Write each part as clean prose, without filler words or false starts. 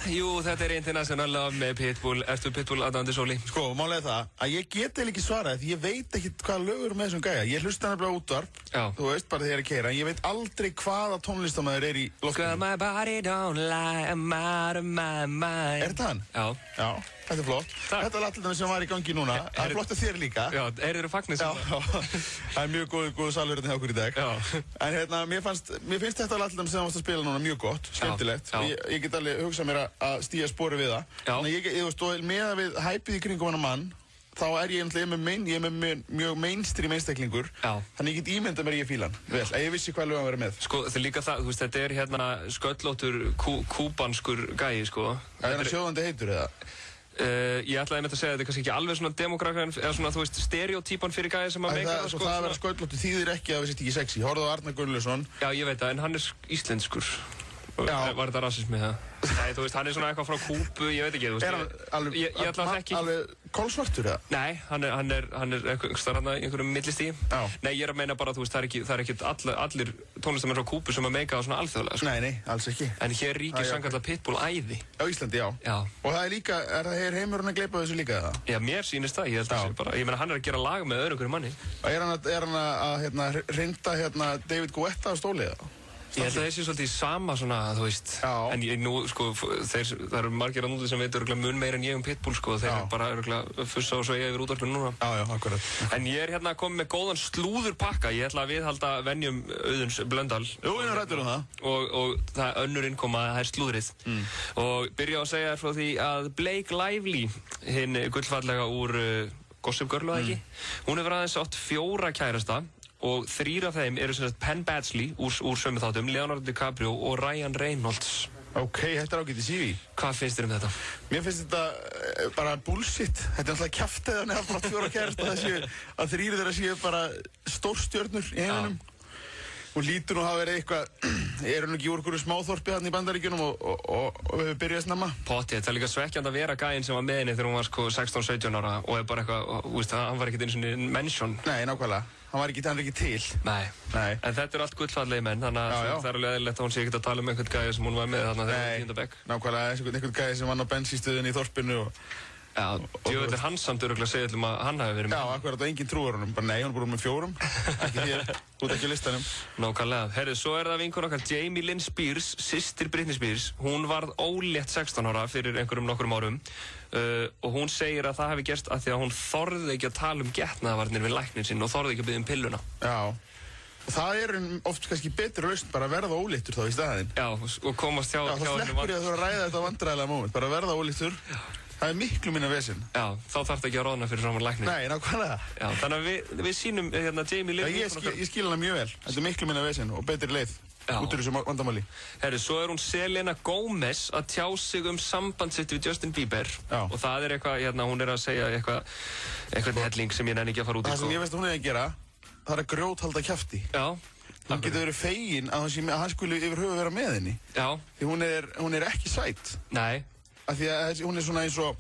Jú, þetta International Love með Pitbull. Ertu Pitbull aðdáandi, Sóli? Sko, málega það að ég get eiginlega ekki svarað því ég veit ekki hvaða lögur með þessum gæja. Ég hlusta nefnilega útvarp, þú veist bara þegar ég er að keyra, en ég veit aldrei hvaða tónlistarmaður er í loftinu. My body don't lie, I'm out of my mind. Er þetta hann? Já, þetta er flott. Takk. Þetta er allir sem var í gangi núna. Það er flott að þér líka. Já, eru fagnir sem það er mjög góð salur hérna hjá okkur í dag. En hérna, mér finnst þetta allir sem varst að spila núna mjög gott, skemmtilegt. Ég get alveg hugsað mér að stíga spori við það. Þannig ég veist, með að við hæpið í kringum hana mann, þá er ég með mjög mainstream einstaklingur. Þannig ég get ímyndað mér ég fíla hann. Vel, að ég vissi hvað lög hann verið með. Sko, þetta er líka það, þú veist, þetta er hérna sköllóttur kúbanskur gæi, sko. Er hann sjóðandi heitur eða? Ég ætlaði að segja að þetta er kannski ekki alveg svona demografían eða svona, þú veist, stereotypan fyrir gæði sem að meika það, sko. Það að vera sköllóttur þýðir ekki að við sést ekki sexy. Horfðu á Arnar Gunnlaugsson. Já, ég veit það, en hann er íslenskur. Var þetta rasismi það? Nei, þú veist, hann er svona eitthvað frá Kúbu, ég veit ekki, þú veist. Ég ætla að þekki. Alveg kolsvartur eða? Nei, hann er eitthvað starfna í einhverjum millistígi. Nei, ég er að meina bara, þú veist, það er ekki allir tónlistamenn frá Kúbu sem að meika það svona alþjóðlega, sko. Nei, alls ekki. En hér ríkir samkvæmt Pitbull æði. Á Íslandi, já. Og það er líka, er heimurinn að gleypa þessu líka það? Já, mér sýnist það, ég meina hann er að gera lag með öðru hverju manni. Er hann að hrinda David Guetta á stólið eða? Ég held að þessi svolítið í sama svona, þú veist. En nú, sko, það eru margir að núti sem veit örgulega mun meira en ég Pitbull, sko. Þeir eru bara örgulega fussa og sveigja yfir útvarpinu núna. Já, akkurat. En ég er hérna komið með góðan slúðurpakka. Ég ætla að viðhalda venjum Auðuns Blöndal. Jú, ég er ræddur það. Og það önnur innkoma, það er slúðrið. Og byrja á að segja frá því að Blake Lively, hinn gullfallega úr Gossip Girl, eða ekki? Hún hefur aðeins átt 4 kærasta. Og 3 af þeim eru sem sagt Penn Badgley úr sömu þáttum, Leonardo DiCaprio og Ryan Reynolds. Ok, þetta er ágætt í CV. Hvað finnst þér þetta? Mér finnst þetta bara bullshit. Þetta er alltaf kjaftið að hafa bara 4 kærasta að 3 þeirra séu bara stórstjörnur í heiminum. Hún lítur nú að hafa verið eitthvað, er hún ekki úr einhverju smáþorpi hann í Bandaríkjunum og við byrjuðum snemma? Pottið, það er líka svekkjandi að vera gæinn sem var með henni þegar hún var sko 16-17 ára og er bara eitthvað, þú veist, hann var ekkert einu svona mention. Nei, nákvæmlega. Hann er ekki til. Nei. En þetta er allt gullfallegi menn, þannig að það er alveg eðlilegt að hún sé ekkert að tala um einhvern gæði sem hún var með þarna þegar hún var í 10. bekk. Nákvæmlega, einhvern gæði sem vann á bensínstöðinni í þorpinu og... Já, djöfull er hans samt örugglega að segja til að hann hafi verið með. Já, akkurat, og enginn trúar honum. Bara nei, hún er búin með 4. Ekki þér, þú ert ekki á listanum. Nákvæmlega. Herru, svo er það vinkona okkar Jamie Lynn Spears, systir Britney Spears. Hún varð ólétt 16 ára fyrir nokkrum árum. Og hún segir að það hafi gerst af því að hún þorði ekki að tala um getnaðarvarnir við lækninn sinn og þorði ekki að biðja um pilluna. Já. Og það er oft kannski betur lausn bara að verða óléttur þá í staðinn. Já, og komast hjá þá sleppur ég að þú að ræða þetta vandræðilega moment. Bara verða óléttur. Það er miklu minna vesinn. Já, þá þarf ekki að roðna fyrir framan læknir. Nei, nákvæmlega. Já, þannig að við sýnum hérna Jamie Lynn. Ég skil hana mjög vel. Þetta er miklu minna vesinn og betri leið út úr þessu vandamáli. Herru, svo er hún Selena Gomez að tjá sig samband sitt við Justin Bieber. Já. Og það er eitthvað, hérna, hún er að segja eitthvað helling sem ég nenni ekki að fara út í. Það sem ég veist að hún er að gera, það er að grjóthalda kjafti. Já. Hún getur verið fegin að hann skuli yfir höfuð vera með henni. Já. Því hún er ekki sæt. Nei. Af því að hún er svona eins og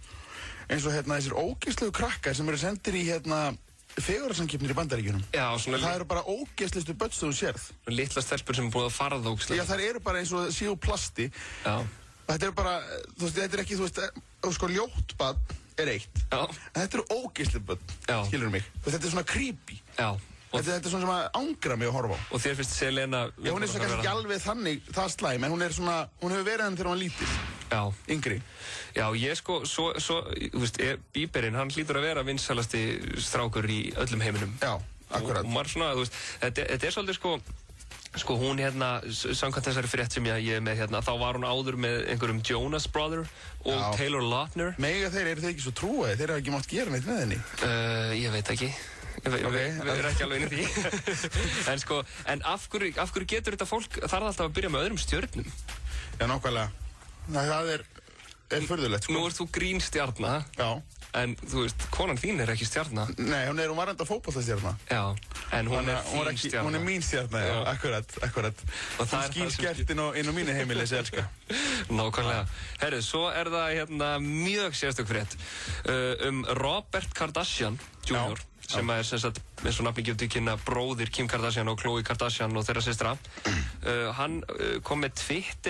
þessir ógeðslegu krakkar sem eru sendir í fegurðarsamkeppnir í Bandaríkjunum. Já, svona... Það eru bara ógeðslustu börn sem þú sérð. Litla stelpur sem er búið að farða ógeðslega. Já, þær eru bara eins og séu plasti. Já. Þetta er bara, þú veist, þetta er ekki, þú veist, sko ljótt barn er eitt. Já. En þetta eru ógeðslu börn, skilur mig. Þetta er svona creepy. Já. Þetta er svona sem að angra mig að horfa á. Og þér finnst Selena... Já, hún er svona kannski ekki alveg þannig, það slæm, en hún hefur verið hann þegar hún var lítil. Já. Yngri. Já, ég sko, þú veist, Bieberinn, hann hlýtur að vera vinsælasti strákur í öllum heiminum. Já, akkurat. Og maður svona, þú veist, þetta er svolítið sko hún hérna, samkvæmt þessari frétt sem ég er með hérna, þá var hún áður með einhverjum Jonas Brother og Taylor Lautner. Mega eru þeir ekki svo trúaði, þeir hafa ekki mátt gera neitt með henni. Ég veit ekki. Við erum ekki alveg inn í því. En af hverju getur þetta fólk þarf alltaf að byrja með öðrum stjörnum? Já, nákvæmlega. Það er furðulegt, sko. Nú ert þú grínstjarna. Já. En þú veist, konan þín er ekki stjarna. Nei, hún var enda fótboltastjarna. Já, en hún er þín stjarna. Hún er mín stjarna, já, akkurat. Hún skýr skert inn á mínu heimili, þessi elska. Nákvæmlega. Herru, svo er það hérna mjög sérstök frétt Robert Kardashian Jr. sem sem sagt, eins og nafni gefur til kynna, bróðir Kim Kardashian og Khloe Kardashian og þeirra systra. Hann kom með tweet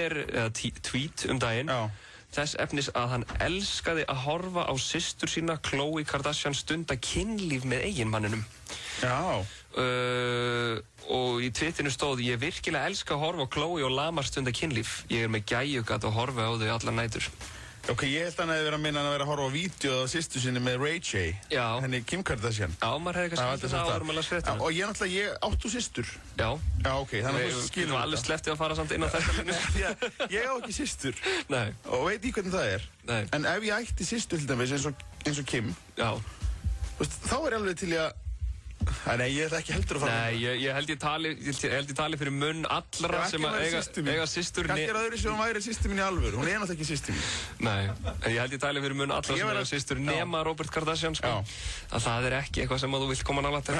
daginn, þess efnis að hann elskaði að horfa á systur sína Khloe Kardashian stunda kynlíf með eiginmanninum. Já. Og í tweetinu stóð: ég virkilega elska að horfa á Khloe og Lamar stunda kynlíf. Ég með gæjugat og horfa á þau allar nætur. Ok, ég held hann að vera að minna hann að vera að horfa á vídeo á systur sinni með Ray J. Já. Henni Kim Kardashian. Já, maður hefði kannski haldið það áður með að sveta. Og ég áttu systur. Já. Já, ok, þannig að þú skilur þetta. Alveg slepptið að fara samt inn á þetta línu. Ég á ekki systur. Nei. Og veit ég hvernig það er. Nei. En ef ég ætti systur til dæmis eins og Kim, já. Þá er ég alveg til að... Nei, ég ætla ekki heldur að fara. Nei, ég held ég tali fyrir munn allra sem að eiga systur. Kannski er öðru sem hún væri systur mín í alvöru. Hún er náttúrulega ekki systur mín. Nei, en ég held ég tali fyrir munn allra sem eiga systur nema Robert Kardashian, sko. Að það er ekki eitthvað sem að þú vilt koma nálægt til.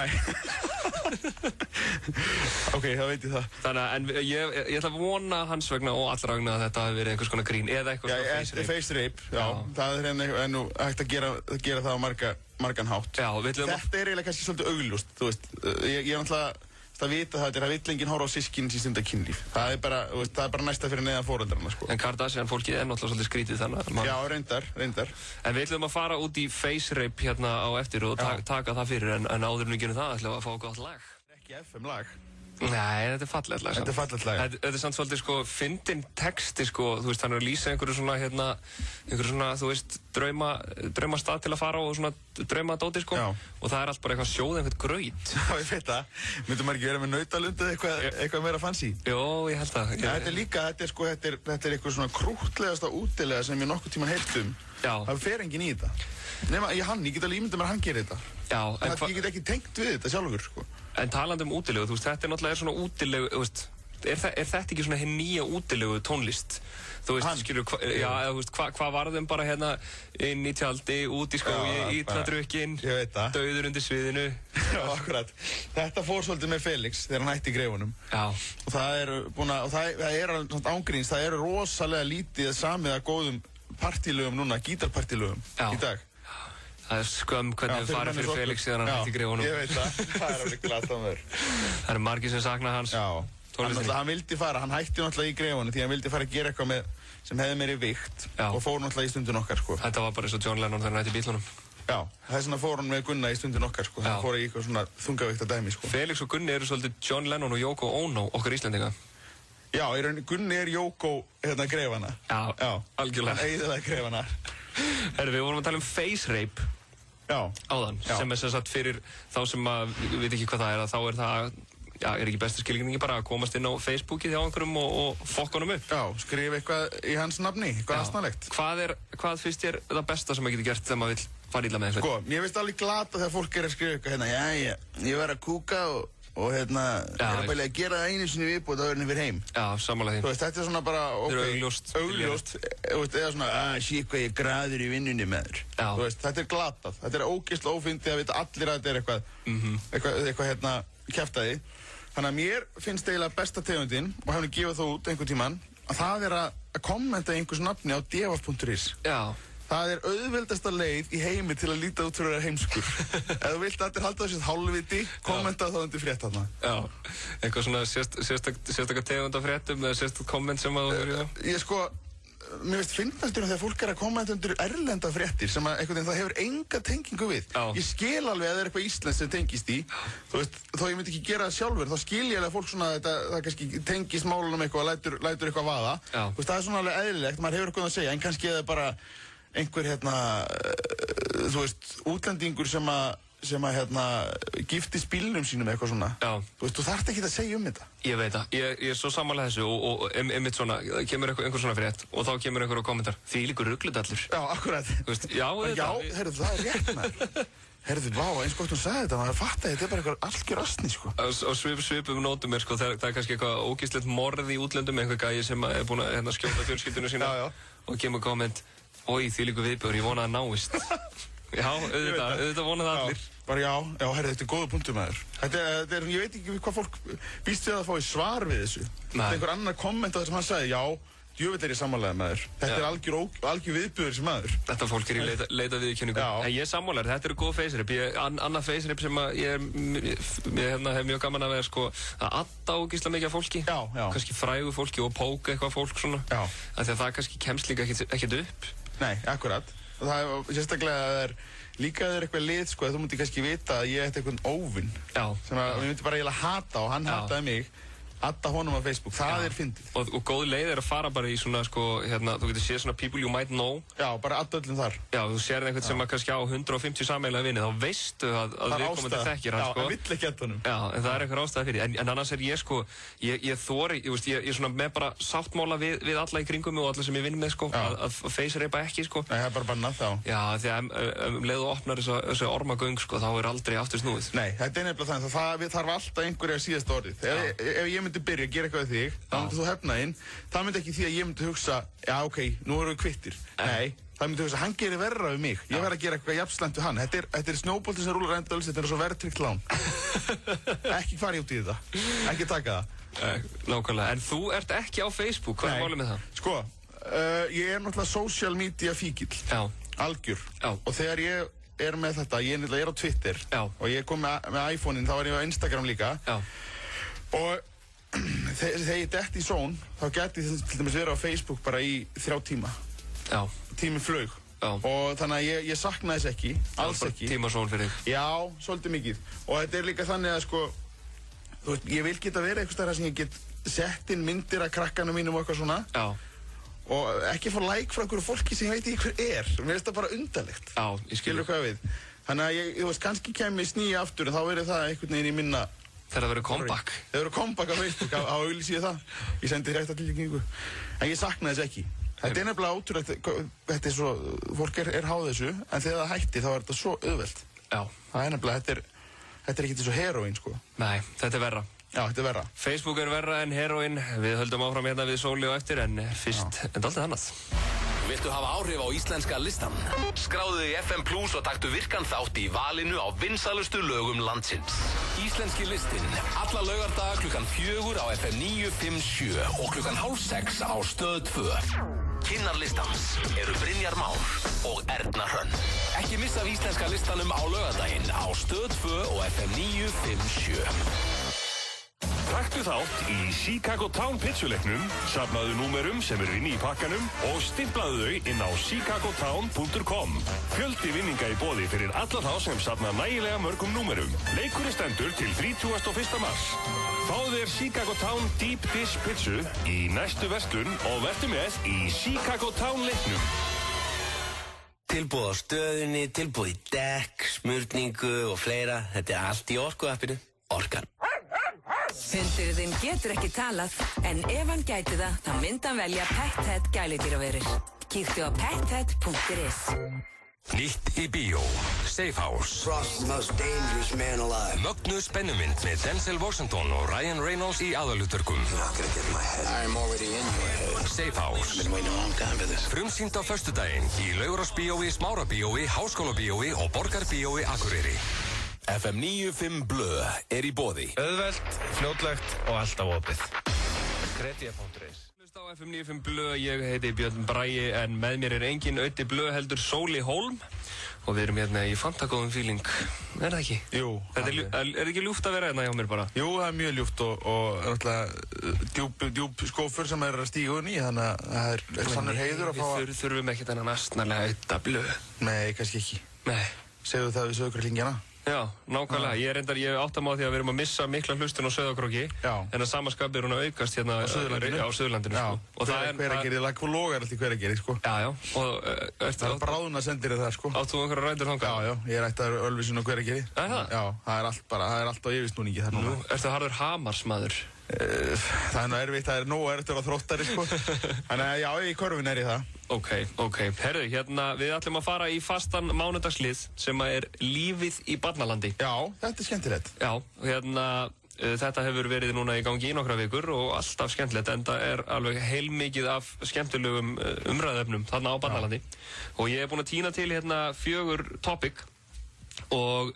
Ok, þá veit ég það. Þannig að, en ég ætla að vona hans vegna og allra vegna að þetta hafi verið einhvers konar grín eða eitthvað svona face rape. Já, það er nú hægt að gera það á margan hátt. Já, þetta er eiginlega kannski svolítið augljóst, þú veist. Ég er náttúrulega að vita það vill enginn horfa á systkinin sín stunda kynlíf. Það er bara næsta fyrir neðan foreldrarna, sko. En Kardashian fólkið er náttúrulega svolítið skrítið þannig að... Já, reyndar. En við ætlum að fara út í face rape hérna á eftir og taka það fyrir, en áður en við gerum það ætlum við að fá gott lag. Ekki FM lag. Nei, þetta er fallegt lag. Þetta er fallegt lag. Þetta er samt svolítið, sko, fyndinn texti, sko, þú veist, hann er að lýsa einhverju svona, þú veist, draumastað til að fara á og svona draumadóti, sko. Já. Og það er allt bara eitthvað sjóð, einhvern graut. Já, ég veit það. Myndum maður ekki vera með nautalund eða eitthvað meira fancy? Jó, ég held það. Þetta er líka, þetta er eitthvað svona krúttlegasta útilega sem ég nokkuð tíman heyrt um. Já. Það fer enginn í þetta. Nema, ég get alveg ímyndað mér að hann gerir þetta. Já, en ég get ekki tengt við þetta sjálfur, sko. En talandi útilegu, þú veist, þetta er náttúrulega svona útilegu, þú veist, er þetta ekki svona hinn nýja útilegu tónlist? Þú veist, skilur, þú veist, hvað varðum bara hérna inn í tjaldi, út í skógi, ítla drukkin, dauður undir sviðinu? Já, akkurat. Þetta fór svolítið með Felix þegar hann hætti í Greifunum. Já. Og það er ángríns, það eru rosalega lítið samið að góðum partílögum núna, gítarpartílögum í dag. Það er skömm hvernig við farið fyrir Felix síðan hann hætti í Greifunum. Já, ég veit það. Það er alveg glatt á mér. Það eru margir sem sakna hans. Já. Hann vildi fara, hann hætti náttúrulega í Greifunum því hann vildi fara að gera eitthvað sem hefði meiri vikt og fór náttúrulega í Stundin okkar, sko. Þetta var bara eins og John Lennon þegar hann hætti í Bítlunum. Já, þess vegna fór hann með Gunna í Stundin okkar, sko. Hann fór í eitthvað svona þungavíkta dæmi, sko. Felix og Gunni eru svolítið John Lennon og Yoko Ono, okkar Íslendinga. Já, Gunni er Yoko Greifana. Já, algjörlega. Hann eyðilega Greifana. Herru, við vorum að tala um face rape áðan, sem er sem sagt fyrir þá sem að veit ekki hvað það er, að þá er það, er ekki besta skilgreiningi bara að komast inn á Facebookið hjá einhverjum og fokka honum upp. Já, skrifa eitthvað í hans nafni, eitthvað asnalegt. Hvað finnst þér það besta sem maður getur gert þegar maður vill fara illa með einhvern? Sko, ég finnst alveg glata þegar fólk er að skrifa eitthvað hérna, ég var að kúka og hérna, ég er að bæla að gera það einu sinni viðbúið að verðinni fyrir heim. Já, samanlega því. Þú veist, þetta er svona bara, augljóst, eða svona, sé hvað ég graður í vinnunni með þér. Þú veist, þetta er glatað, þetta er ógeðslega ófyndið að vita allir að þetta er eitthvað hérna kjaftaði. Þannig að mér finnst eiginlega besta tegundin, og hefði gefið það út einhvern tímann, að það er að kommenta einhvers nafni á devaf.is. Já. Það er auðveldasta leið í heimi til að líta út fyrir að vera heimskur. Ef þú vilt allir halda þessi hálfviti, kommenta þá undir frétt þarna. Já, eitthvað svona sérstaklega tegund af fréttum eða sérstaklega komment sem að þú verið það? Ég sko, mér veist finnast þegar fólk er að kommenta undir erlenda fréttir sem að einhvern veginn það hefur enga tengingu við. Já. Ég skil alveg að það er eitthvað íslenskt sem tengist í. Þú veist, þó ég myndi ekki gera það sjálfur, þá skil ég alveg að fólk svona það kannski tengist málunum eitthvað og lætur eitthvað vaða. Þú veist, það er svona alveg eðlilegt, maður hefur eitthvað að segja, en kannski er það bara einhver þú veist, útlendingur sem að giftist bílnum sínum eitthvað svona. Já. Þú veist, þú þarft ekki að segja þetta. Ég veit það. Ég er svo sammála þessu og einmitt svona, kemur einhver svona frétt og þá kemur einhver á kommentar. Þvílíkur rugludallur. Já, akkurat. Þú veist, já, heyrðu, það er rétt maður. Heyrðu, vá, eins gott hún sagði þetta, maður fattaði þetta er bara eitthvað algjör astni, sko. Á svipum nótum sko, það er kannski eitthvað ógeðslegt morð í útlöndum, einhver gæi sem er búinn að skjóta fjölskyldunni sína og kemur komment. Oj, þvílíkur viðbjóður, ég vona að náist. Já, auðvitað vonaði allir. Bara já, herri, þetta er góða punktur maður. Þetta er, ég veit ekki hvað fólk býst við að fá í svar við þessu. Þetta er einhver annar komment á það sem hann sagði, já, djöfull er ég sammálaður maður. Þetta er algjör viðbjóður sem maður. Þetta fólk er í leita viðurkenningu. En ég er sammálaður, þetta eru góð face-rip. Annað face-rip sem ég hef mjög gaman að vera, sko, að adda ógeðslega mikið af fólki. Kannski frægu fólki og póka eitthvað fólk svona. Af því að það kannski kemst líka ekkert upp. Nei, akkurat. Og það er sérstaklega að það er líka þeir eitthvað lið, sko, að þú mútti kannski vita að ég ætti eitthvað óvinn. Sem að ég myndi bara eiginlega hata og hann hataði mig. Adda honum á Facebook, það er fyndið. Og góð leið er að fara bara í svona, sko, þú getur séð svona people you might know. Já, bara adda öllum þar. Já, þú sérði einhvern sem að kannski á 150 sameiginlega vini, þá veistu að viðkomandi þekkir hann, sko. Já, hann vill ekki adda honum. Já, en það er einhver ástæða fyrir. En annars er ég, sko, ég þori, ég er svona með bara sáttmála við alla í kringum og alla sem ég vinn með, sko, að face-reipa ekki, sko. Nei, það er bara bannað þá. Já, því að leið og opnar þessu ormagöng, sko, þá er aldrei aftur snúið. Nei, þetta er nefnilega þannig, það þarf alltaf einhverja síðasta orðið. Ef ég myndi byrja að gera eitthvað við þig, þá myndi þú hefna inn. Það myndi ekki því að ég myndi hugsa, já, ok, nú erum við kvittir. Nei, það myndi hugsa, hann gerir verra við mig. Ég verð að gera eitthvað jafnslæmt við hann. Þetta er snjóbolti sem rúlar endalaust, þetta er svo verðtryggt lán. Ekki fara út í þetta. Ekki taka það. Nákvæmlega. En þú ert ekki á Facebook. Hvað er málið með það? Sko, ég er náttúrulega social media fíkill. Algjör. Og þegar ég er með þetta, ég er á Twitter og ég kom með iPhone-in, þá var ég á Instagram líka. Og þegar ég detti í zón, þá geti ég til dæmis verið á Facebook bara í 3 tíma. Tíminn flaug. Og þannig að ég saknaði þess ekki, alls ekki. Tímasón fyrir þig. Já, svolítið mikið. Og þetta er líka þannig að, sko, þú veist, ég vil geta verið eitthvað stærra sem ég get sett inn myndir af krakkanum mínum og eitthvað svona. Og ekki fá like frá einhverju fólki sem ég veit ekki hver er. Mér finnst það bara undarlegt. Já, ég skilur hvað við. Þannig að ég, þú veist, kannski kem ég snýja aftur en þá verður það einhvern veginn í minna. Þegar það verður comeback. Þegar það verður comeback á Facebook, á auglýsi ég það. Ég sendi direkta tilkynningu. En ég saknaði þess ekki. Þetta er nefnilega ótrúlegt, þetta er svo, fólk er háð þessu, en þegar það hætti þá er þetta svo auðvelt. Það er nefnilega, þetta er ekki svo heroín, sko. Nei, þetta er verra. Já, þetta er verra. Facebook er verra en heroín. Við höldum áfram hérna við Sóli og eftir, en fyrst en dálítið annað. Viltu hafa áhrif á íslenska listan? Skráðu þig í FM Plus og taktu virkan þátt í valinu á vinsælustu lögum landsins. Íslenski listinn, alla laugardaga klukkan 4 á FM 957 og klukkan 5:30 á Stöð 2. Kynnar listans eru Brynjar Már og Erna Hrönn. Ekki missa af íslenska listanum á laugardaginn á Stöð 2 og FM 957. Taktu þátt í Chicago Town pitsuleiknum, safnaðu númerum sem eru inni í pakkanum og stimplaðu þau inn á chicagotown.com. Fjöldi vinninga í boði fyrir alla þá sem safna nægilega mörgum númerum. Leikurinn stendur til 31. mars. Fáðu þér Chicago Town Deep Dish pitsu í næstu verslun og vertu með í Chicago Town leiknum. Tilboð á stöðunni, tilboð í dekk, smurningu og fleira. Þetta er allt í Orku-appinu. Orkan. Hundurinn þinn getur ekki talað, en ef hann gæti það, þá myndi hann velja Pet Head gæludýraverur. Kíktu á pethead.is. Nýtt í bíó, Safe House. Frost, the most dangerous man alive. Mögnuð spennumynd með Denzel Washington og Ryan Reynolds í aðalhlutverkum. You're not gonna get in my head. I'm already in your head. Safe House. Been waiting a long time for this. Frumsýnd á föstudaginn í Laugarásbíói, Smárabíói, Háskólabíói og Borgarbíói Akureyri. FM 95 Blö er í boði. Auðvelt, fljótlegt og alltaf opið. Kredja.is. Hlusta á FM 95 Blö, ég heiti Björn Bragi en með mér er engin Öddi Blö heldur Sóli Hólm og við erum hérna í fantagóðum feeling. Er það ekki? Jú. Er ekki ljúft að vera hérna hjá mér bara? Jú, það er mjög ljúft og náttúrulega djúp skófur sem er að stíga unni, þannig að það er sannur heiður að fá að... Við þurfum ekkert þennan astnarlega Ödda Blö. Nei, kannski ekki. Nei. Segðu það við Sauðárkróklingjana? Já, nákvæmlega. Ég átta mig á því að við erum að missa mikla hlustun á Sauðárkróki en að sama skapið er hún að aukast hérna á Suðurlandinu. Já, og Hveragerði, logar allt í Hveragerði, sko. Já, og það er bráðuna sendir það, sko. Áttu þú einhverja rætur þangað? Já, ég er ættaður Ölfusin og Hveragerði. Já, það er allt á yfirsnúningi þar núna. Ertu harður Hamarsmaður? Það er nú erfitt, það er nóg erfitt að vera þróttari, sko. Þannig að já, í körfin er ég það. Ok. Herðu, hérna, við ætlum að fara í fastan mánudagslið sem er lífið í barnalandi. Já, þetta er skemmtilegt. Já, hérna, þetta hefur verið núna í gangi í nokkra vikur og alltaf skemmtilegt, en það er alveg heilmikið af skemmtilegum umræðefnum þarna á barnalandi. Og ég er búinn að tína til hérna 4 topic og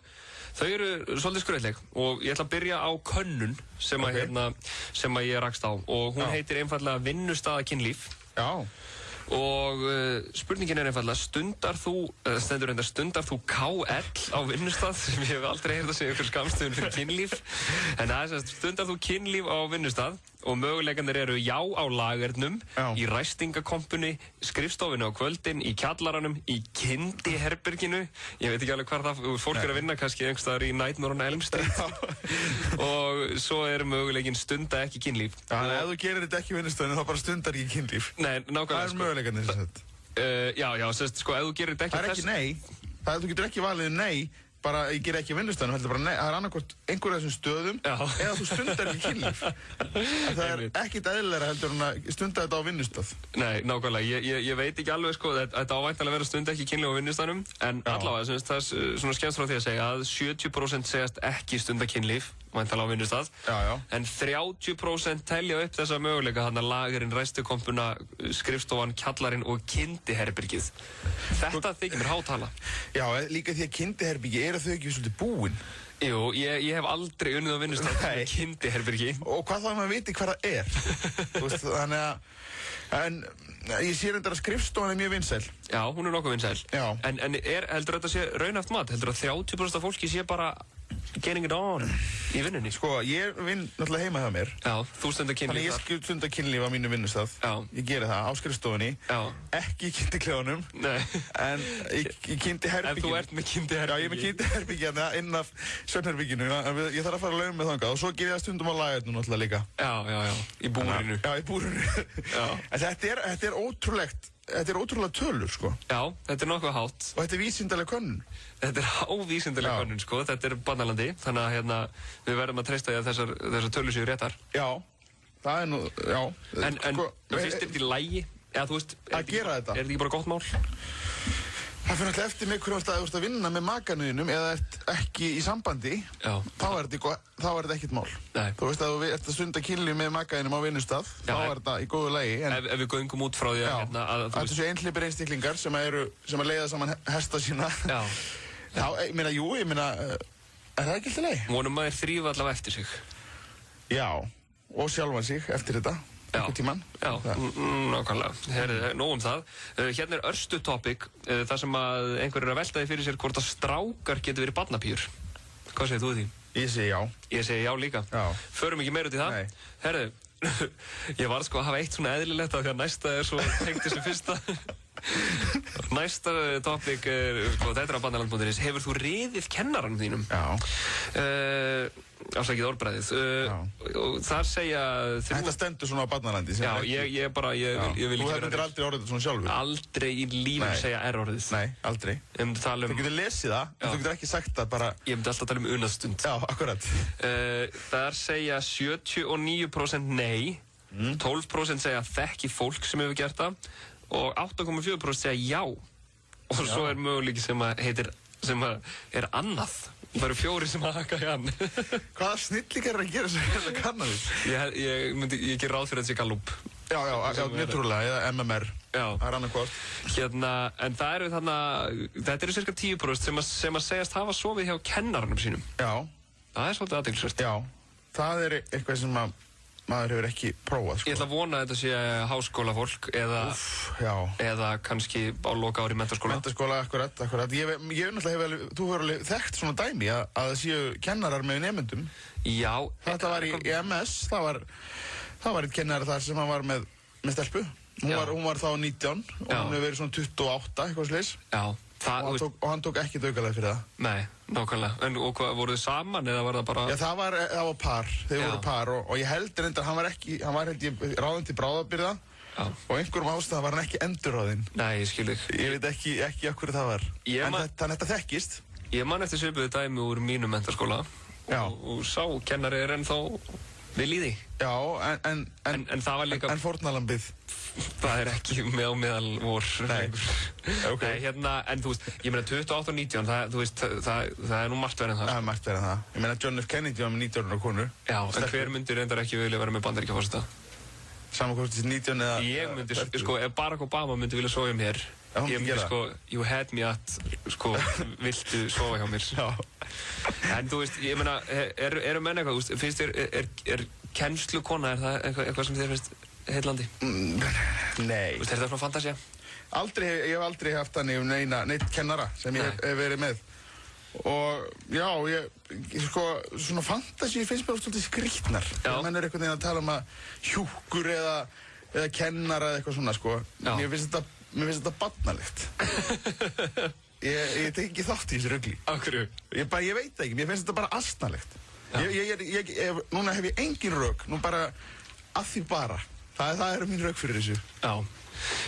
þau eru svolítið skrautleg og ég ætla að byrja á könnun sem að ég rakst á og hún heitir einfallega vinnustaðakynlíf. Já. Og spurningin einfallega, stundar þú KL á vinnustað, sem ég hef aldrei heyrt að segja ykkur skammstöfun fyrir kynlíf, en það er stundar þú kynlíf á vinnustað og möguleikarnir eru já á lagernum, í ræstingakompunni, skrifstofunni á kvöldin, í kjallaranum, í kyndiherberginu, ég veit ekki alveg hvar það, fólk er að vinna kannski einhverstaðar í Nightmare on Elm Street og svo er möguleikin stunda ekki kynlíf. Þannig að ef þú gerir þetta ekki í vinnustöðinu þá bara stundar ekki kynlíf. Nei, nákvæmlega. Það er möguleikarnir sem sagt. Já, sko, ef þú gerir þetta ekki það er ekki nei. Þú getur ekki valið nei, bara ég ger ekki vinnustöðinu, heldur bara nei. Það er annarkvort einhverju af þessum stöðum eða þú stundar ekki kynlíf. Það er ekkit eðlilegra heldur en að stunda þetta á vinnustöð. Nei, nákvæmlega. Ég veit ekki alveg, sko, þetta ávæntanlega vera stunda ekki kynlíf á vinnustöðnum, en allavega, það er svona skemmst frá því að segja að 70% segjast ekki stunda kynlíf, væntanlega á vinnustað, en 30% telja upp þessa möguleika, þarna lagerinn, ræstukompuna, skrifstofan, kjallarinn og kyndiherbergið. Þetta þykir mér hátala. Já, líka því að kyndiherbergi eru þau ekki svolítið búin. Jú, ég hef aldrei unnið á vinnustað með kyndiherbergi. Og hvað þá maður viti hvað það er? Þannig að, en ég sé reyndar að skrifstofan er mjög vinsæl. Já, hún er nokkuð vinsæl. En heldur þetta sé raunhæft mat? Heldur að 30% af fólki sé bara getting it on í vinnunni? Sko, ég vinn náttúrulega heima hjá mér. Já, þú stundar kynlíf þar. Þannig ég stundar kynlíf á mínu vinnustað. Já. Ég geri það á skrifstofunni. Já. Ekki í kynntiklefanum. Nei. En í kyndiherbygginu. En þú ert með kyndiherbygginu. Já, ég er með kyndiherbygginu hérna inn af svefnherbygginu. Ég þarf að fara að lauma með þangað og svo ger ég það stundum á lagarnu náttúrulega líka. Já. Í búrinu. Já, í búrinu. En þetta er ótrúlegt. Þetta er ótrúlega tölur, sko. Já, þetta er nokkuð hátt. Og þetta er vísindaleg könnun. Þetta er hávísindaleg könnun, sko. Þetta er Barnalandi, þannig að við verðum að treysta því að þessar tölur séu réttar. Já, það er nú, já. En fyrst er þetta í lagi? Já, þú veist, að gera þetta. Er þetta ekki bara gott mál? Það fyrir alltaf eftir mig hvernig þú ert að vinna með makanuðinum eða ert ekki í sambandi, þá er þetta ekkert mál. Nei. Þú veist að þú ert að stunda kynlíf með makaðinum á vinnustað, þá er þetta í góðu lagi. Ef við göngum út frá því að það er þessu einhleypir einstaklingar sem að leiða saman hesta sína. Já. Já, ég meina, er það ekki alltaf leið? Vonum maður þrífa allavega eftir sig. Já, og sjálfan sig eftir þetta. Einhvern tímann. Já, nákvæmlega. Herðu, nóg það. Hérna er örstu topic, þar sem að einhver er að velta því fyrir sér hvort að strákar getur verið barnapíur. Hvað segir þú því? Ég segi já. Ég segi já líka. Já. Förum ekki meira út í það? Nei. Herðu, ég var sko að hafa eitt svona eðlilegt af því að næsta er svo tengt þessu fyrsta. Næsta topic er, sko, þetta er á Barnaland.is. Hefur þú riðið kennaranum þínum? Já. Ásækið orðbræðið. Og þar segja... Þetta stendur svona á Barnalandi. Já, ég vil ekki vera... Þú hefðir aldrei orðið svona sjálfur? Aldrei í lífum segja R-orðið. Nei, aldrei. Þú getur lesið það, en þú getur ekki sagt það bara... Ég myndi alltaf tala unaðstund. Já, akkurat. Þar segja 79% nei, 12% segja þekki fólk sem hefur gert það og 8,4% segja já. Og svo er möguleiki sem er annað. Það eru 4 sem að haka hann. Hvaða snillingar er að gera þessa kannabis? Ég ger ráð fyrir að þetta sé Gallup. Já, mjög trúlega, eða MMR. Já. Það er annað hvort. En það eru þetta eru cirka 10% sem að segjast hafa sofið hjá kennarannum sínum. Já. Það er svolítið athyglisvert. Já, það er eitthvað sem maður hefur ekki prófað, sko. Ég ætla að vona að þetta sé háskólafólk eða kannski á loka ári menntaskóla. Menntaskóla, akkurat. Þú hefur alveg þekkt svona dæmi að það séu kennarar með nemendum. Já. Þetta var í MS, það var eitt kennar þar sem hann var með stelpu. Hún var þá 19 og hún hefur verið svona 28, eitthvað sliðis. Já. Og hann tók ekki daukalega fyrir það. Nei, nákvæmlega. Og hvað, voruð þið saman eða var það bara... Já, það var par. Þeir voru par og ég held reyndar, hann var held ég ráðinn til bráðabirgða og einhverjum ástæða var hann ekki endurráðinn. Nei, ég skil þig. Ég veit ekki af hverju það var. En þetta þekkist. Ég man eftir svipuðu dæmi úr mínum menntaskóla og sá kennari er ennþá við líði. Já, en það var líka... En fórnalambið. Það er ekki meðal vor. Nei. Okay. Nei, en þú veist, ég meina 28 og 19, það er nú margt verið en það. Það er margt verið en það. Ég meina John F. Kennedy var með 19 ára konur. Já, en hver myndi reyndar ekki vilja vera með Bandaríkjaforseta? Saman hvort þessi 19 eða... Ég myndi, sko, ef Barack Obama myndi vilja sofa mér, ég myndi, sko, you had me at, sko, viltu sofa hjá mér. Já. En þú veist, ég meina, eru menn eitthvað, þú veist, finnst þér, er kennslukona, er það eitthvað sem þér finnst heillandi? Nei. Er þetta frá Fantasia? Ég hef aldrei haft þannig neitt kennara sem ég hef verið með. Og já, sko, svona fantasíu finnst mér svolítið skrýtnar. Þegar menn einhvern veginn að tala að hjúkkur eða kennara eða eitthvað svona, sko. Mér finnst þetta barnalegt. Ég tek ekki þátt í þessu rugli. Af hverju? Ég veit það ekki, mér finnst þetta bara asnalegt. Núna hef ég engin rök, nú bara að því bara. Það eru mín rök fyrir þessu. Já.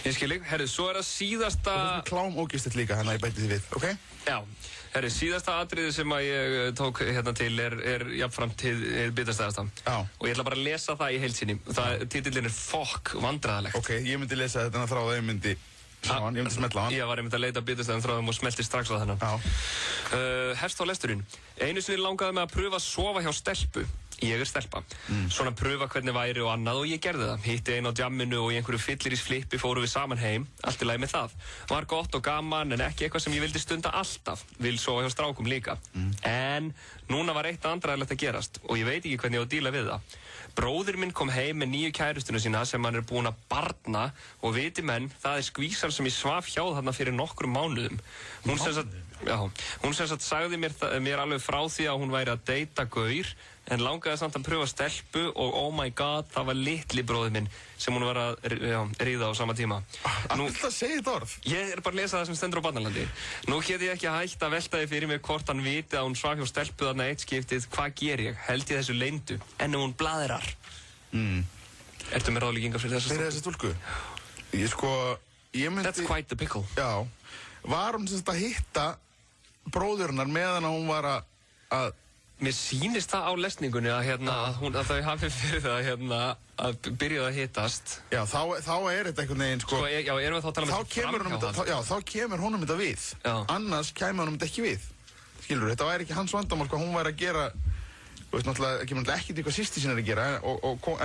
Ég skil ekki. Herru, svo það síðasta... Og það klám ógistett líka, þannig að ég bæti því við, ok? Já. Herru, síðasta atriði sem að ég tók hérna til er jafnframt til bitastæðasta. Já. Og ég ætla bara að lesa það í heild sinni. Titillinn er fokk vandræðalegt. Ok, ég myndi lesa þetta þráð að ég myndi smetla á hann. Ég var einmitt að leita bitastæðum þráðum og smelti strax á þennan. Já. Hefst á lesturinn. Einu sinni langaði mig að pröfa að sofa hjá stelpu. Ég stelpa. Svona pröfa hvernig væri og annað og ég gerði það. Hitti einn á djamminu og í einhverju fyllirísflippi fórum við saman heim. Allt í lagi með það. Var gott og gaman en ekki eitthvað sem ég vildi stunda alltaf. Vil sofa hjá strákum líka. En núna var eitt andræðilegt að gerast og ég veit ekki hvernig ég á að díla við það. Bróðir minn kom heim með nýju kærustuna sína sem hann búinn að barna og viti menn, það skvísan sem ég svaf hjá þarna fyrir nokkrum mánuðum. Hún sem sagt sagði mér alveg frá því að hún væri að deyta gaur en langaði samt að pröfa stelpu og oh my god, það var litli bróðir minn sem hún var að ríða á sama tíma. Alltaf segið þetta orð? Ég bara að lesa það sem stendur á Barnalandi. Nú get ég ekki hægt að velta því fyrir mig hvort hann viti að hún svaf hjá stelpu þarna eitt skiptið. Hvað ger ég? Held ég þessu leyndu? En hún blaðrar. Ertu með ráðlíkingar fyrir þessa stúlku? Fyrir þessa stúlku? That's quite the pickle. Já. Var hún semst að hitta bróðurinnar meðan hún var að... Mér sýnist það á lesningunni að þau hafi fyrir það að byrja að hittast. Já, þá er þetta einhvern veginn, sko... Já, erum við þá að tala um framhjá hann? Já, þá kemur honum þetta við. Annars kemur honum þetta ekki við. Skilur, þetta væri ekki hans vandamál hvað hún væri að gera... Þú veist, náttúrulega, kemur náttúrulega ekkert eitthvað systir sín að gera,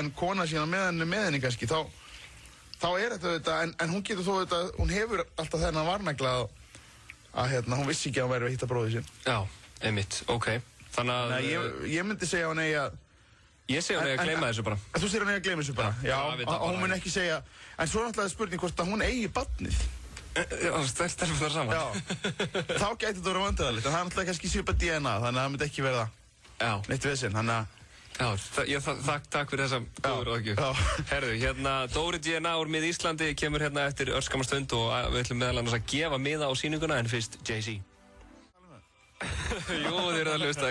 en kona sína með henni kannski, þá er þetta, en hún getur þó þetta, hún hefur alltaf þennan varnagla að hún vissi ekki að hún væri að hitta bróðið sinn. Já, einmitt, ok. Þannig að... Ég myndi segja hún eigi að... Ég segja hún eigi að gleyma þessu bara. Þú segir hún eigi að gleyma þessu bara? Já, hún mun ekki segja... En svo er náttúrulega spurning hvort að hún eigi barnið. Já, stelpum það saman. Já, þá gæti þetta verið vandræðalegt, en það er náttúrulega kannski svipað DNA, þannig að það myndi ekki verða neitt vesen, þannig að... Já, takk fyrir þessa góður ráðgjöf. Herðu, Dóri DNA úr Mið Íslandi kemur eftir örskamma stund og við ætlum meðal annars að gefa miða á sýninguna en fyrst Jay-Z. Jú, þið eru að hlusta á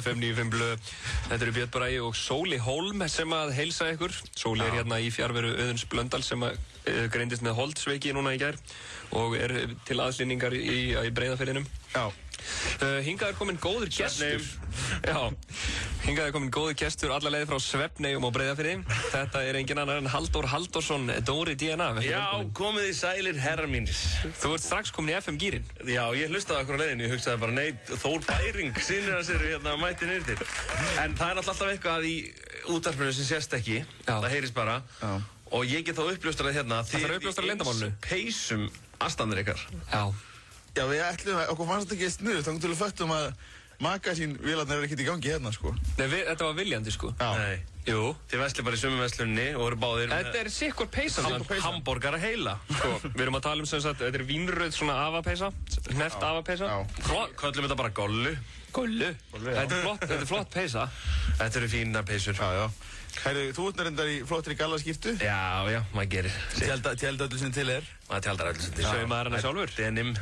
FM 95 Blöð. Þetta eru Björn Bragi og Sóli Hólm sem að heilsa ykkur. Sóli er í fjarveru Auðuns Blöndal sem greindist með holdsveiki núna í gær og er til aðslýningar í Breiðafirðinum. Já. Hingað komin góður gestur. Já, hingað komin góður gestur alla leið frá Svefneyjum og Breiðafirði. Þetta er engin annar en Halldór Halldórsson, Dóri DNA. Já, komið í sælir herrar mínir. Þú ert strax komin í FM gírinn. Já, ég hlustaði okkur á leiðinu, ég hugsaði bara, nei, Þór Bæring sýnir að sér mæti niður til. En það er alltaf eitthvað í útvarpinu sem sést ekki, það heyrist bara. Já. Og ég get þá uppljóstrað þið peysum aðstæðanir ykkar. Já. Já, við ætlum að, okkur fannst þetta ekki snuð, þá til að föttum að magasínvélarnar eru ekkert í gangi sko. Nei, þetta var viljandi, sko. Já. Nei. Jú. Þið vesli bara í sömu verslunni og voru báðir Þetta er sikkur peysan. Hamborgara heila. Sko, við erum að tala sem sagt, þetta er vínröð svona afapeysa, hneft afapeysa. Köllum þetta bara gollu. Gollu? Þetta er flott peysa. Þetta eru fína peysur. Já. Hæru, þú ert reyndar í flottri gallaskýrtu? Já, maður gerir. Tjálda öllu sem til er? Maður tjaldar öllu sem til er. Saumaður hana sjálfur? Denim.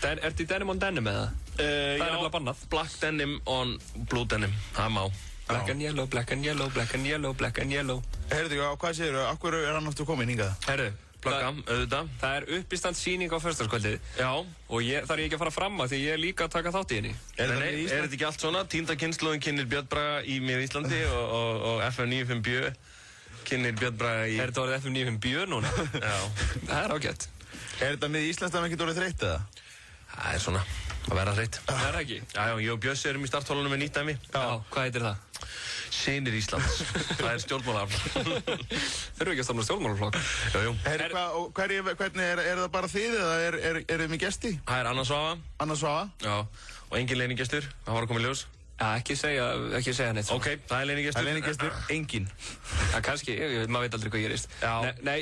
Ertu í denim on denim eða? Það er nefnilega bannað. Black denim on blue denim. Það má. Black and yellow, black and yellow, black and yellow, black and yellow. Heyrðu, hvað segirðu? Akkur er hann aftur komin hingað? Heyrðu, plugga, auðvitað. Það er uppistand sýning á föstudagskvöldið. Já. Og þar er ég ekki að fara fram að því ég er líka að taka þátt í henni. Er þetta ekki allt svona? Tínda kynslóðin kynnir Björn Braga í Mið Íslandi og FM 95 Bjö kynnir Björn Braga í... Er þetta orðið FM 95 Bjö núna? Já. Það er ágætt. Er þetta Mið Ísland að ekki orðið þreytt eða? Það er svona, að vera þreytt. Það er ekki? Já, ég og Bjössi erum í starthólunum með nýtt dæmi. Já, hvað heitir það? Synir Íslands. Það er stjórnmálaflokk. Þeir eru ekki að stofna stjórnmálaflokk. Jú. Hvernig er það bara þið eða er þið með gesti? Það er Anna Svava. Anna Svava? Já, og engin leinigestur. Það var að koma í ljós. Já, ekki segja neitt. Ok, það er leynigestur. Það er leynigestur, engin. Já, kannski, maður veit aldrei hvað gerist. Já. Nei,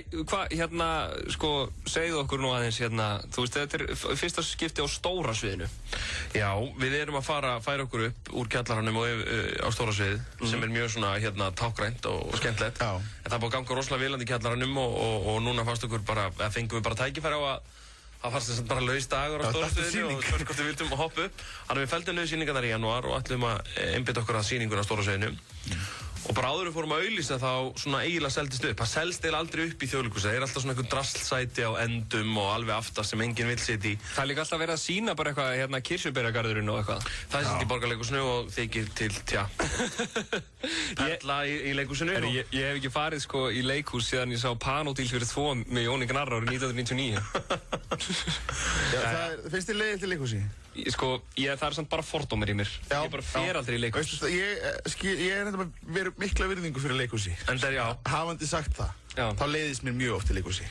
sko, segðu okkur nú aðeins, þú veist, þetta er fyrsta skipti á stóra sviðinu. Já, við erum að færa okkur upp úr kjallaranum og á stóra sviðið, sem er mjög svona, tákrænt og skemmtilegt. Já. En það búið að ganga rosalega vel í kjallaranum og núna fengum við bara tækifæri á að það fannst þess að bara laus dagur á stóra sviðinu og hvort við vildum hoppa upp. Þannig við feldum niður sýningarnar í janúar og ætlum að einbeita okkur að sýningunni á stóra sviðinu. Og bara áður við fórum að auglýsa þá svona eiginlega seldist upp. Það selst eiginlega aldrei upp í Þjóðleikhúsið. Það er alltaf svona einhver drasslsæti á endum og alveg aftast sem enginn vill sitja í. Það er líka alltaf verið að sýna bara eitthvað, Kirsuberjagarðurinn og eitthvað. Það er sett í Borgarleikhúsinu og þykir til, perla í leikhúsinu. Ég hef ekki farið sko í leikhús síðan ég sá Panodil fyrir 2 með Jóni Gnarr árið 1999. Finnst þér leiðilegt í leikhúsi? Sko, það er samt bara fordómar í mér. Ég bara fer aldrei í leikhús. Ég er hérna verið mikla virðingu fyrir leikhúsi. En það er já. Hafandi sagt það, þá leiðist mér mjög oft í leikhúsi.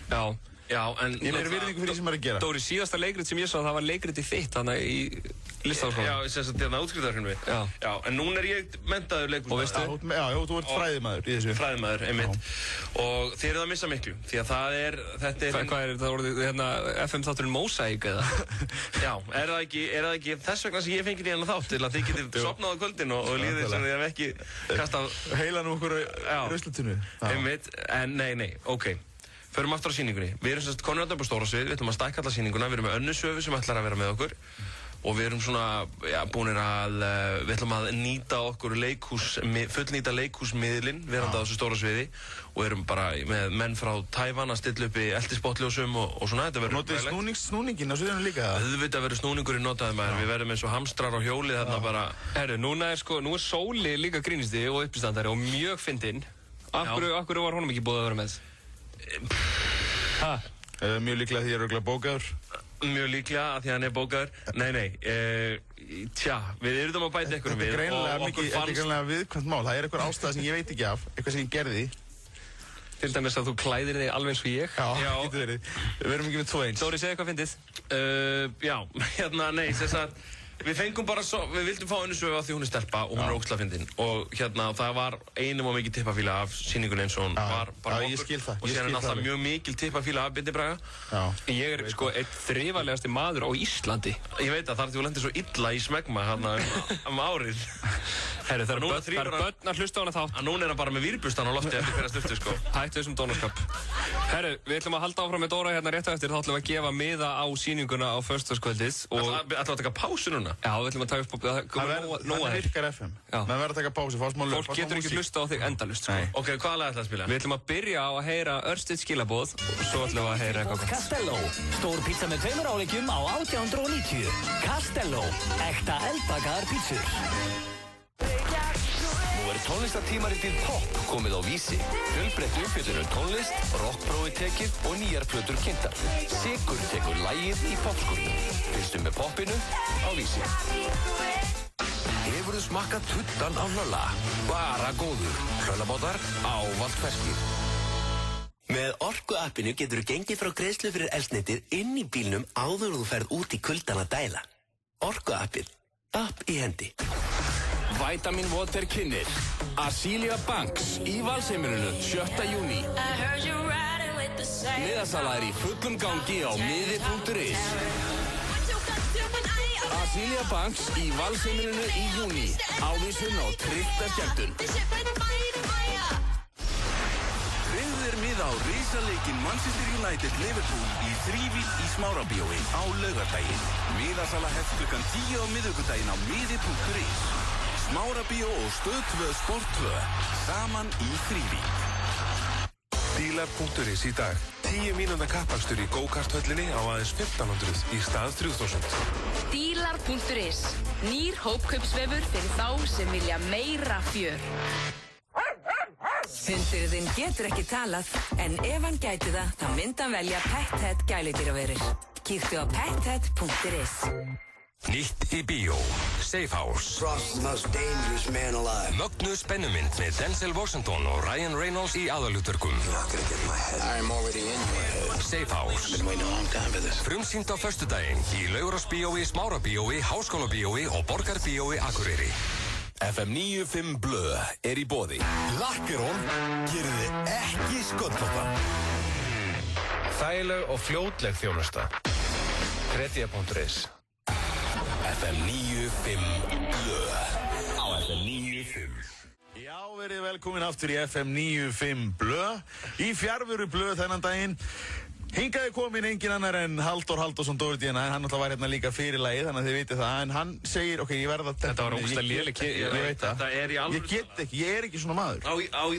Já, en... Ég er virðingu fyrir því sem maður er að gera. Dóri, síðasta leikrit sem ég sá, það var leikritið þitt, þannig í Listaháskólanum. Já, þess að þetta útskrifarhjálmi. Já, en núna er ég mentaður leikhúsmaður. Og veistu? Já, þú ert fræðimaður í þessu. Fræðimaður, einmitt. Og þið eruð að missa miklu, því að þetta er... Hvað er þetta orðið, FM-þátturinn Mósaík eða? Já, er það ekki þess vegna sem ég fengið í hennar þátt, til að þið getið sofnað á kvöldin og líðið sem þið hef ekki kastað... Heilanum okkur ruslatunnu. Einmitt, en nei, ok. Förum aftur á sýningunni. Við erum semst konur upp á stóra svið, við ætlum að stækka alla sýninguna, við erum með Önnu Svövu sem ætlar að vera með okkur og við erum svona, búinir að, við ætlum að nýta okkur fullnýta leikhúsmiðlinn verandi á þessu stóra sviði og erum bara með menn frá Tævan að stilla upp í eltispotljósum og svona, þetta verður ræðilegt. Notið snúningin á sviðinu líka? Auðvitað verður snúningurinn notaði maður, við verðum eins og hamstrar á hjólið þarna bara. Herru, nú er Sóli líka grínisti og uppistandari og mjög fyndinn. Akkur var honum ekki búið að vera með? Mjög líklega því ég er örugglega bókaður. Mjög líklega að því hann er bókaður. Nei. Við erum að bæta ykkur við. Þetta er greinlega viðkvæmt mál. Það er eitthvað ástæða sem ég veit ekki af, eitthvað sem ég gerði. Til dæmis að þú klæðir þig alveg eins og ég. Já, getur verið. Við erum ekki með 2 eins. Dóri, segðu hvað fyndið. Nei, þess að við fengum bara við vildum fá Önnu Svövu af því hún er stelpa og hún er ógeðslega fyndin og það var einum og mikið tippafíla af sýningunni eins og hún var bara okkur. Ég skil það. Og sér alltaf mjög mikil tippafíla af Bindi Braga. Ég er sko einn þrifalegasti maður á Íslandi. Ég veit að þar þú lendir svo illa í smegma hérna árið. Herru, það er börn að hlusta á hana þátt. Núna er hann bara með vírbustan á lofti eftir hverja sturtu sko. Hættu þessum dónaskap. Herru, við ætlum að halda áfram með Dóra hérna rétt á eftir, þá ætlum við að gefa miða á sýninguna á föstudagskvöldið. Ætlum að taka pásu núna? Já, við ætlum að taka upp það virkar FM. Menn verður að taka pásu, fá smá lög. Fólk getur ekki hlusta á þig endalaust sko. Ok, hvaða lag ætlum að spila? Við ætlum að byrja á að heyra Örstuð skilaboð og svo ætlum við að heyra eitthvað. Castello, stór pizza með 2 áleikjum á 1890. Castello, ekta eldbakaðar pítsur. Nú er tónlistartímaritið Pop komið á Vísi. Fjölbreytt umfjöllun tónlist, rockprófið tekið og nýjar plötur kynntar. Sigur tekur lagið í popskurnum. Fylgstu með poppinu á Vísi. Hefurðu smakkað tuttan af Hlölla? Bara góður. Hlöllabátar ávallt ferskir. Með Orku-appinu getur þú gengið frá greiðslu fyrir eldsneytið inn í bílnum áður þú ferð út í kuldan að dæla. Orku-appið. App í hendi. Vitamin Water kynnir Azealia Banks í Valsheimilinu 7. júní. Miðasala er í fullum gangi á miði.is. Azealia Banks í Valsheimilinu í júní. Ávísun á tryggta skemmtun. Tryggðu miða á risaleikin Manchester United Liverpool í Þrívík í Smárabíói á laugardaginn. Miðasala hefst klukkan 10 á miðvikudaginn á miði.is. Smárabíó og Stöð 2 Sport 2 saman í Þrívík. Dílar.is í dag. 10 mínúnda kappakstur í go-karthöllinni á aðeins 1500 í stað 3000. Dílar.is. Nýr hópkaupsvefur fyrir þá sem vilja meira fjör. Hundurinn þinn getur ekki talað, en ef hann gæti það, þá myndi hann velja Pet Head gæludýraverur. Kíktu á pethead.is. Nýtt í bíó, Safe House. Frost, the most dangerous man alive. Mögnuð spennumynd með Denzel Washington og Ryan Reynolds í aðalhlutverkum. I'm already in your head. Safe House. Been waiting a long time for this. Frumsýnd á föstudaginn í Laugarásbíói, Smárabíói, Háskólabíói og Borgarbíói Akureyri. FM 95 Blö í boði. Lakkerón gerir þið ekki sköllóttan. Þægileg og fljótleg þjónusta. Kretia.is FM 95 Blö á FM 95. Já, verið velkomin aftur í FM 95 Blö í fjarveru Blö þennan daginn. Hingaði komin engin annar en Halldór Halldórsson Dóri D.N.A. en hann náttúrulega var hérna líka fyrir lagið, þannig að þið vitið það, en hann segir, ok, ég verða að Þetta var ógeðslega léleg ég veit það. Ég get ekki, ég er ekki svona maður.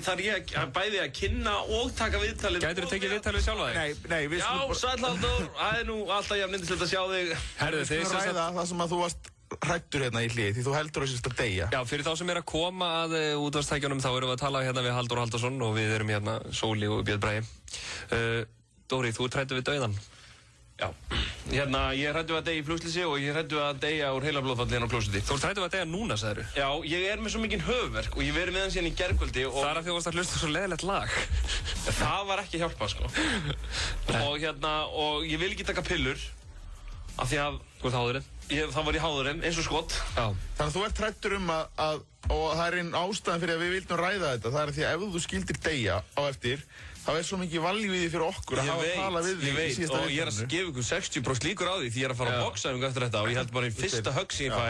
Þar ég bæði að kynna og taka viðtalið. Gætirðu tekið viðtalið sjálfa þig? Nei, við Já, sæll Halldór, það er nú alltaf jafn yndislegt að sjá þig. Herðu, Við skulum ræða það sem að þú varst hræddur hérna í hliði, því þú heldur þessist að deyja. Já, fyrir þá sem er að koma að útvarpstækjunum þá erum við að tala hérna við Halldór Halldórsson og við erum hérna Sóli og Björn Bragi. Dóri, þú hræddur við dauðan? Já, ég hræddu að deyja í flugslýsi og ég hræddu að deyja úr heilablóðfalli á klósetti. Þú hræddu að deyja núna, sagðirðu? Já, ég er með svo mikinn höfverk og ég verið með hann síðan í gærkvöldi og... Það er að því þú varst að hlusta svo leiðilegt lag. Það var ekki að hjálpa, sko. Og ég vil ekki taka pillur af því að... Þú ert háðurinn? Það var í háðurinn, eins og skott. Já. Þannig að þú ert hræddur og það er einn ástæðan fyrir að við vildum ræða þetta, það er því að ef þú skildir deyja á eftir, þá er svo mikið valjú við því fyrir okkur að hafa að tala við því í síðasta og ég er að gefa ykkur 60% líkur á því því ég er að fara að boxa eftir þetta og ég held bara í fyrsta högg sem ég fæ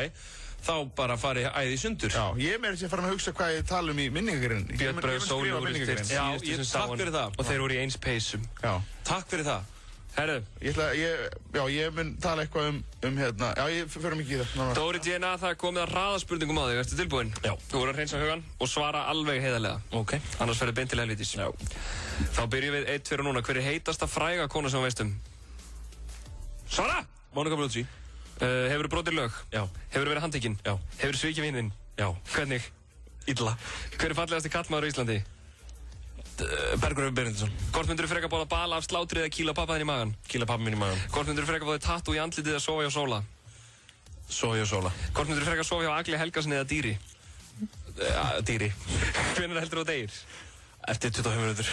þá bara fari æði í sundur. Já, ég er með þess að fara að hugsa hvað ég tala í minningagreinni. Björn Bragi og Sóli voru styrkt síðustu sem takk fyrir það. Og þeir voru í eins peysum. Já. Takk fyrir það. Herru. Ég mun tala eitthvað hérna, ég förum ekki í það. Dóri D.N.A. það er komið að hraða spurningum á þig, ertu tilbúinn? Já. Þú voru að hreinsa hugan og svara alveg heiðarlega. Ok. Annars ferðu beint til helvítis. Já. Þá byrjum við 1 fyrir núna. Hver er heitasta fræga kona sem þú veist um? Svara! Monica Bellucci. Hefurðu brotið lög? Já. Hefurðu verið handtekinn? Já. Hefurðu svikið vininn? Já. Hvernig? Illa. Hver er fallegasti karlmaður á Íslandi? Bergur Benediktsson. Hvort myndirðu frekar bóða bala af slátri eða kýla pappa þinn í magan? Kýla pappa minn í magan. Hvort myndirðu frekar bóða tattoo í andlitið eða sofa hjá Sóla? Sofa hjá Sóla. Hvort myndirðu frekar sofa hjá Agli Helgasyni eða Dýri? Dýri. Hvenær heldur þú deyr? Eftir 25 minútur.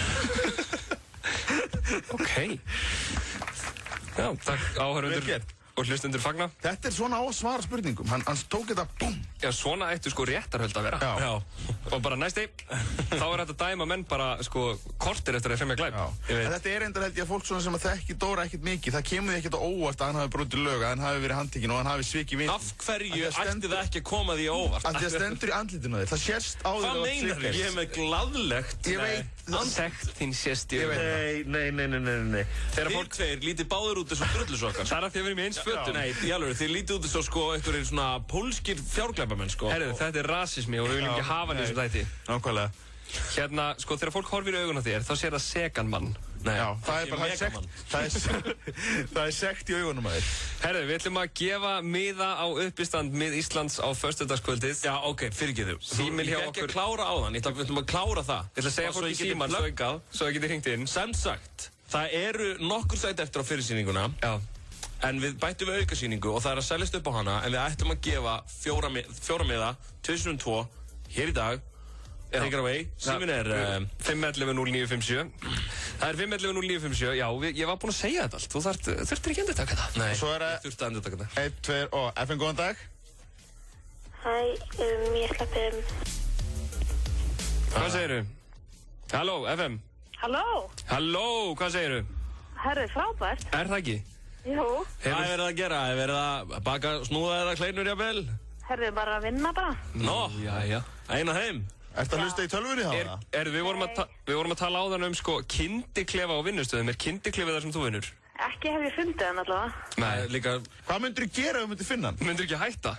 Ok. Já, takk áhörfundur og hlustundur fagna. Þetta er svona á að svara spurningum. Hann tók þetta BOOM! Já, svona ættu sko réttarhöld að vera. Já. Og bara næsti, þá er þetta dæma menn bara sko kortir eftir að fremja glæp. Þetta er reyndar held ég að fólk svona sem að þekki Dóra ekkert mikið, það kemur því ekkert á óvart að hann hafi brotið lög, að hann hafi verið handtekinn og hann hafi svikið vin. Af hverju ætti það ekki að koma því á óvart? Af því að stendur í andlitinu á þér, það sést á þér. Hvað meinar þér? Ég er með glaðlegt. Ég veit. Sekt þín sést í Nei. Þegar fólk tveir lítið báður út þessu drullusokkar. Það er að þið verið með eins fötum. Nei, í alveg, þið lítið út þessu sko einhverjir svona pólskir fjárglæpamenn sko. Herru, þetta er rasismi og við viljum ekki hafa hann í þessum þætti. Nákvæmlega. Hérna, sko, þegar fólk horfir í augun á þér, þá sér það segan mann. Nei, já, það er bara það er sekt í augunum að þér. Herru, við ætlum að gefa miða á uppistand mið Íslands á föstudagskvöldið. Já, ok, fyrirgeðu. Símil hjá okkur. Ég er ekki okkur. að klára á þann, við ætlum að klára það. Ég ætla að segja fólk í síman svo það geti hringt inn. Sem sagt, það eru nokkur sæti eftir á fyrirsýninguna. Já. En við bættum við aukasýningu og það er að seljast upp á hana, en við ættum að gefa fjóra miða, 2002, hér í dag. Take it away. Símin er 511-0957. Það er 511-0957. Já, ég var búinn að segja þetta allt. Þú þurftir ekki að endurtaka það. Nei, ég þurfti að endurtaka það. 1, 2 og FN, góðan dag. Hæ, ég slappið Hvað segirðu? Halló, FM. Halló, hvað segirðu? Herru, frábært. Er það ekki? Jú. Hvað er verið að gera? Er verið að baka snúða eða kleinur jafnvel? Herru, bara að vinna bara. Nó, já. Eina heim. Ertu að hlusta í tölvunni þá? Við vorum að tala á þann um sko kynntiklefa á vinnustöðum. Er kynntiklefið þar sem þú vinnur? Ekki hef ég fundið hann allavega. Nei, líka... Hvað myndir þú gera ef þú myndir finna hann? Myndir ekki hætta?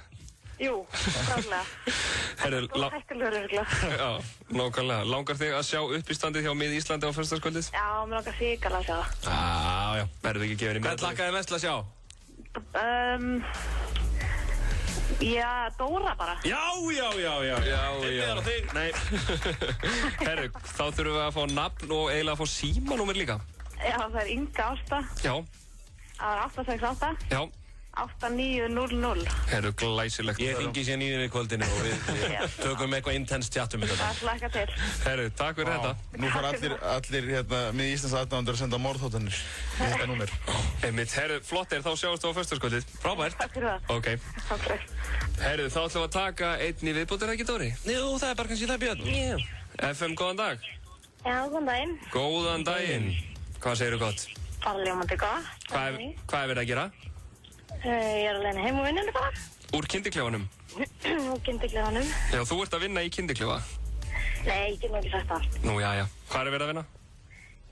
Jú, frálega. Þú hættilegur örgulega. Já, nákvæmlega. Langar þig að sjá uppistandið hjá mið Íslandi á föstudagskvöldið? Já, mér langar síkala að sjá það. Já. Verður ekki gefin í Hvern hlakkaði mest til að sjá? Já, Dóra bara. Já. Þetta er á þig. Nei. Herru, þá þurfum við að fá nafn og eiginlega að fá símanúmer líka. Já, það er Inga Ásta. Já. Það er 868. Já. 8900. Herru, glæsilegt. Ég hringi síðan í þínu í kvöldinu og við tökum eitthvað intense chat þetta. Það slaka til. Herru, takk fyrir þetta. Nú fara allir með Íslands aðdáendur að senda morðhótanir í þetta númer. Einmitt, herru, flott þá sjáumst þú á föstudagskvöldið. Frábært. Takk fyrir það. Ok. Herru, þá ætlum við að taka einn í viðbót, ekki Dóri? Jú, það er bara kannski það Björn. FM, góðan dag. Já, góðan daginn. Góðan daginn. Hvað segirðu gott? Bara ljómandi gott. Hvað er verið að gera? Ég er alveg heim og vinnunni bara. Úr kyndiklefanum? Úr kyndiklefanum. Já, þú ert að vinna í kyndiklefa? Nei, ég get nú ekki sagt það. Nú, já. Hvað er verið að vinna?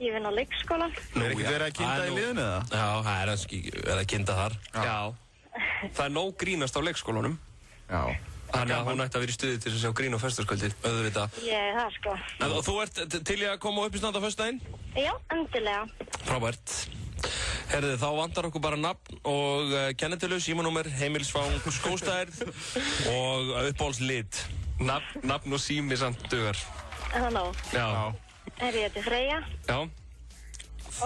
Ég vinn á leikskóla. Er ekkert verið að kynda í liðinu eða? Já, það er verið að kynda þar. Já. Það er nóg grínast á leikskólanum. Já. Þannig að hún ætti að vera í stuði til að sjá grín á föstudagskvöldið, auðvitað. Ég, það sko. Og þú ert til í að koma upp í stand á föstudaginn? Já, endilega. Frábært. Herðu, þá vantar okkur bara nafn og kennitölu, símanúmer, heimilisfang, skóstærð og uppáhaldslit. Nafn og sími samt dugar. Það er nóg. Já. Ég heiti Freyja. Já.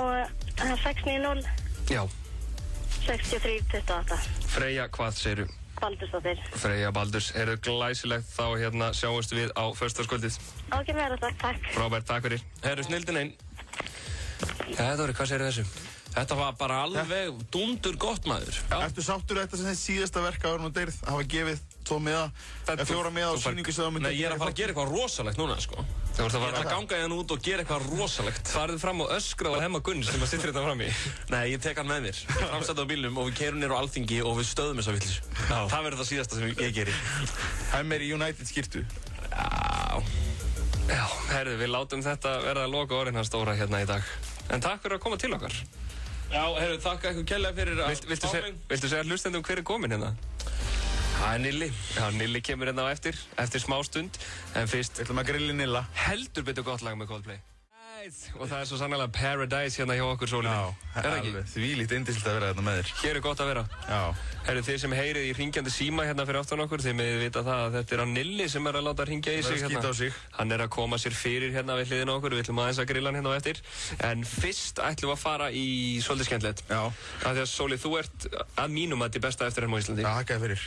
Og það er 690. Já. 6328. Freyja, hvað segirðu? Baldursdóttir. Freyja Baldurs, glæsilegt þá sjáumst við á föstudagskvöldið. Ok, með þetta, takk. Frábært, takk fyrir. Herru, snildin einn. Dóri, hvað segirðu þessu? Þetta var bara alveg dundur gott maður. Ertu sáttur þetta sem síðasta verk áður og deyrð? Hafa gefið 2 miða, 4 miða á sýningu sem það myndi? Nei, ég er að fara að gera eitthvað rosalegt núna, sko. Ég er að ganga hérna út og gera eitthvað rosalegt. Farðu fram og öskra á Hemma Gunn sem að sittur þetta fram í. Nei, ég tek hann með mér. Framstætt á bílnum og við keyrum niður á Alþingi og við stöðum þessa villis. Það verður það síðasta sem ég geri. Hemma í United skyrtu. Já, herðu, við látum þetta verða að loka orðin hans Dóra hérna í dag. En takk fyrir að koma til okkar. Já, herru, þakka ykkur kærlega fyrir að Viltu segja hlustendum hver er komin hérna? Það er Nilli. Já, Nilli kemur hérna á eftir smá stund. En fyrst... Við ætlum að grilla Nilla. Heldur betur gott lag með Coldplay. Og það er svo sannlega Paradise hérna hjá okkur sólinni. Já, því lítið indislegt að vera hérna með þér. Hér er gott að vera. Já. Herru, þið sem heyrið í hringjandi síma hérna fyrir aftan okkur, þið með vita það að þetta er á Nilli sem er að láta hringja í sig hérna. Hann er að koma sér fyrir hérna við hliðina okkur, við ætlum aðeins að grilla hann hérna á eftir. En fyrst ætlum við að fara í svolítið skemmtilegt. Já. Af því að Sóli, þú ert að mínum að þið besta eftirherma á Íslandi. Já, þakka fyrir.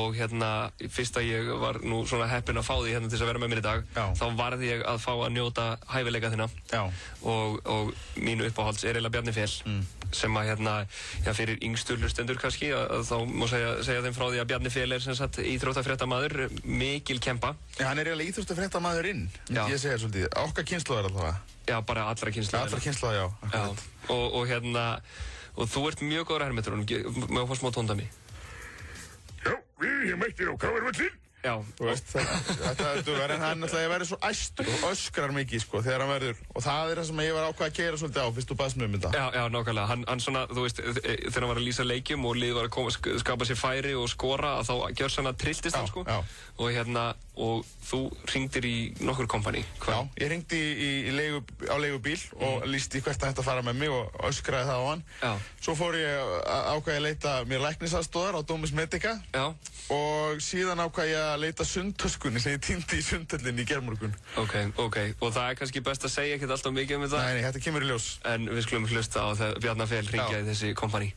Og hérna, fyrst að ég var nú svona heppinn að fá því hérna til að vera með mér í dag, þá varð ég að fá að njóta hæfileika þína. Já. Og mínu uppáhalds er eiginlega Bjarni Fel, sem að hérna, já, fyrir yngstu hlustendur kannski, að þá má segja þeim frá því að Bjarni Fel er sem sagt íþróttafréttamaður, mikil kempa. Já, hann er eiginlega íþróttafréttamaðurinn, myndi ég segja svolítið, okkar kynslóðar allavega. Já, bara allra kynslóðar. Allra kynslóðar, já. Og hérna, og þú ert mjög góður hermetur, með að fá smá tóndami. Já, við mættir á Káarvöllin. Já, þú veist, þetta dugar, en hann náttúrulega verður svo æstur og öskrar mikið, sko, þegar hann verður, og það er það sem ég var ákvað að gera svolítið á, fyrst þú baðst mig þetta. Já, nákvæmlega, hann svona, þú veist, þegar hann var að lýsa leikjum og liðið var að skapa sér færi og skora, þá gjörst hann að trilltist hann, sko. Já. Og hérna, og þú hringdir í nokkur kompani. Já, ég hringdi á leigubíl og lýsti hvert að þetta fara með mig og öskraði það á hann. Já. Svo fór ég ákvað að leita mér læknisaðstoðar á Domus Medica. Já. Og síðan ákvað ég að leita sundtöskunni sem ég týndi í sundhöllinni í gærmorgun. Ok. Og það er kannski best að segja ekkert alltaf mikið um þetta. Nei, þetta kemur í ljós. En við skulum hlusta á þegar Bjarni Fel hringja í þessi kompani.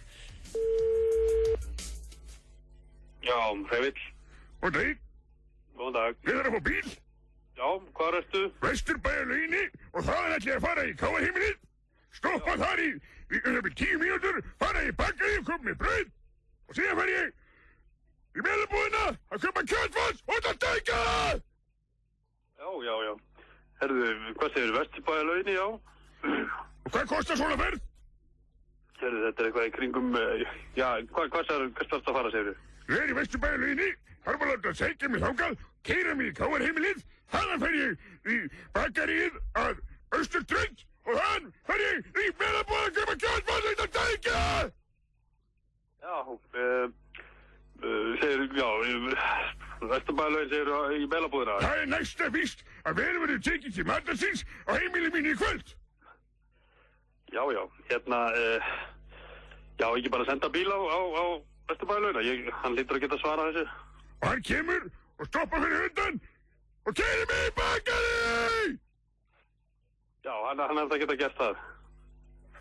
Já, Hrefill. Góðan dag. Góðan dag. Ég þarf að fá bíl. Já, hvað ertu? Vesturbæjarlauginni og þaðan ætla ég að fara í Káarheimilið. Stoppa þar í 10 mínútur, fara í bakaríð, koma með brauð og síðan fer ég í meðalbúðina að köpa kjötfars og það dækja það! Já. Herðu, hvað segir Vesturbæjarlauginni, já? Og hvað kostar svona ferð? Herðu, þetta er eitthvað í kringum, já, hvað þarfst að fara, segir þú? Ég er í Vesturbæjarlauginni, þarf að láta að sækja mig þangað, keyra mig í Káarheimilið, þaðan fer ég í bakaríð að Austurströnd og þaðan fer ég í meðalbúðina að köpa kjötfars og það dækja það! Já, segir, já, Vesturbæjarlaugin segir í meðalbúðina. Það er næsta víst að verður tekið til matarsins á heimili mínu í kvöld. Já, hérna, já, ekki bara senda bíl á Vesturbæjarlaugina, hann lítur að geta svarað þessu. Og hann kemur og stoppar fyrir hundan og keyrir mig í bakaríð! Já, hann hefði að geta gert það.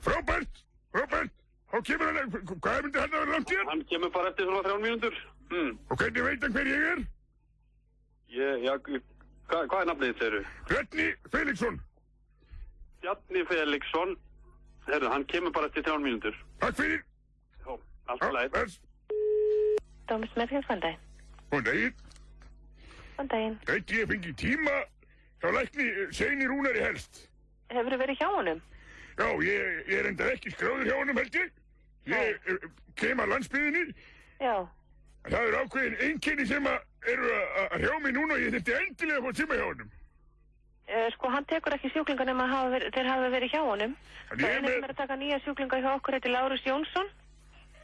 Frábært, þá kemur hann, hvað myndi hann að vera langt í hann? Hann kemur bara eftir svona 3 mínútur. Og hvernig veit hann hver ég er? Hvað er nafnið þitt, segirðu? Bjarni Felixson. Bjarni Felixson. Herru, hann kemur bara eftir 3 mínútur. Takk fyrir. Já, alltaf leið. Dómus Merkjans, góðan daginn. Góðan daginn. Góðan daginn. Ég fengi tíma hjá lækni Sveini Rúnari Helst. Hefurðu verið hjá honum? Já, ég er enda ekki skráður hjá honum, held ég. Ég kem að landsbyggðinni. Já. Það eru ákveðin einkenni sem eru að hrjá mig núna og ég þurfti endilega að fá tíma hjá honum. Sko, hann tekur ekki sjúklinga nema þeir hafa verið hjá honum. Það er einu sem er að taka nýja sjúklinga hjá okkur, heitir Lárus Jónsson.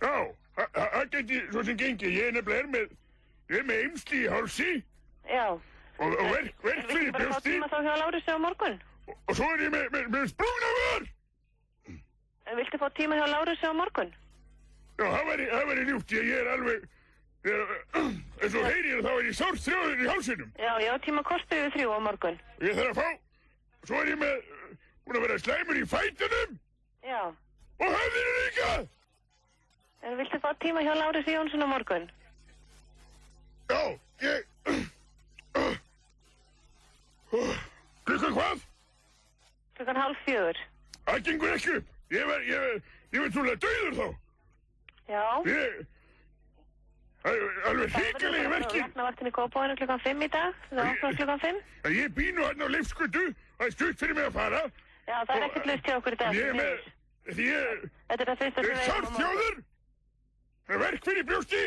Já, það geti svo sem gengi. Ég er nefnilega með eymsli í hálsi. Já. Og verk fyrir brjósti. Viltu bara fá tíma þá hjá Lárusi á morgun? Og svo er ég með sprungnavar. Viltu fá tíma hjá Lárusi á morgun? Já, það væri ljúft. Ég er alveg... eins og heyri þá er ég sárt þrjóður í hálsinum. Já, tíma kortur yfir 3 á morgun. Ég þarf að fá, svo er ég búin að vera slæmur í fætunum. Já. Og höfðinu líka. Viltu fá tíma hjá Lárusi Jónsson á morgun? Já, Klukkan hvað? Klukkan 3:30. Það gengur ekki upp. Ég verð trúlega dauður þá. Já. Alveg hrikalega verki. Læknavaktin í Kópavoginum klukkan 5 í dag. Það opnar klukkan 5. Ég bý nú hérna á Leifsgötu. Það er stutt fyrir mig að fara. Já, það er ekkert laust hjá okkur í dag. Þetta er það fyrsta sem við erum á morgun. Sárt þjóður. Með verk fyrir brjósti.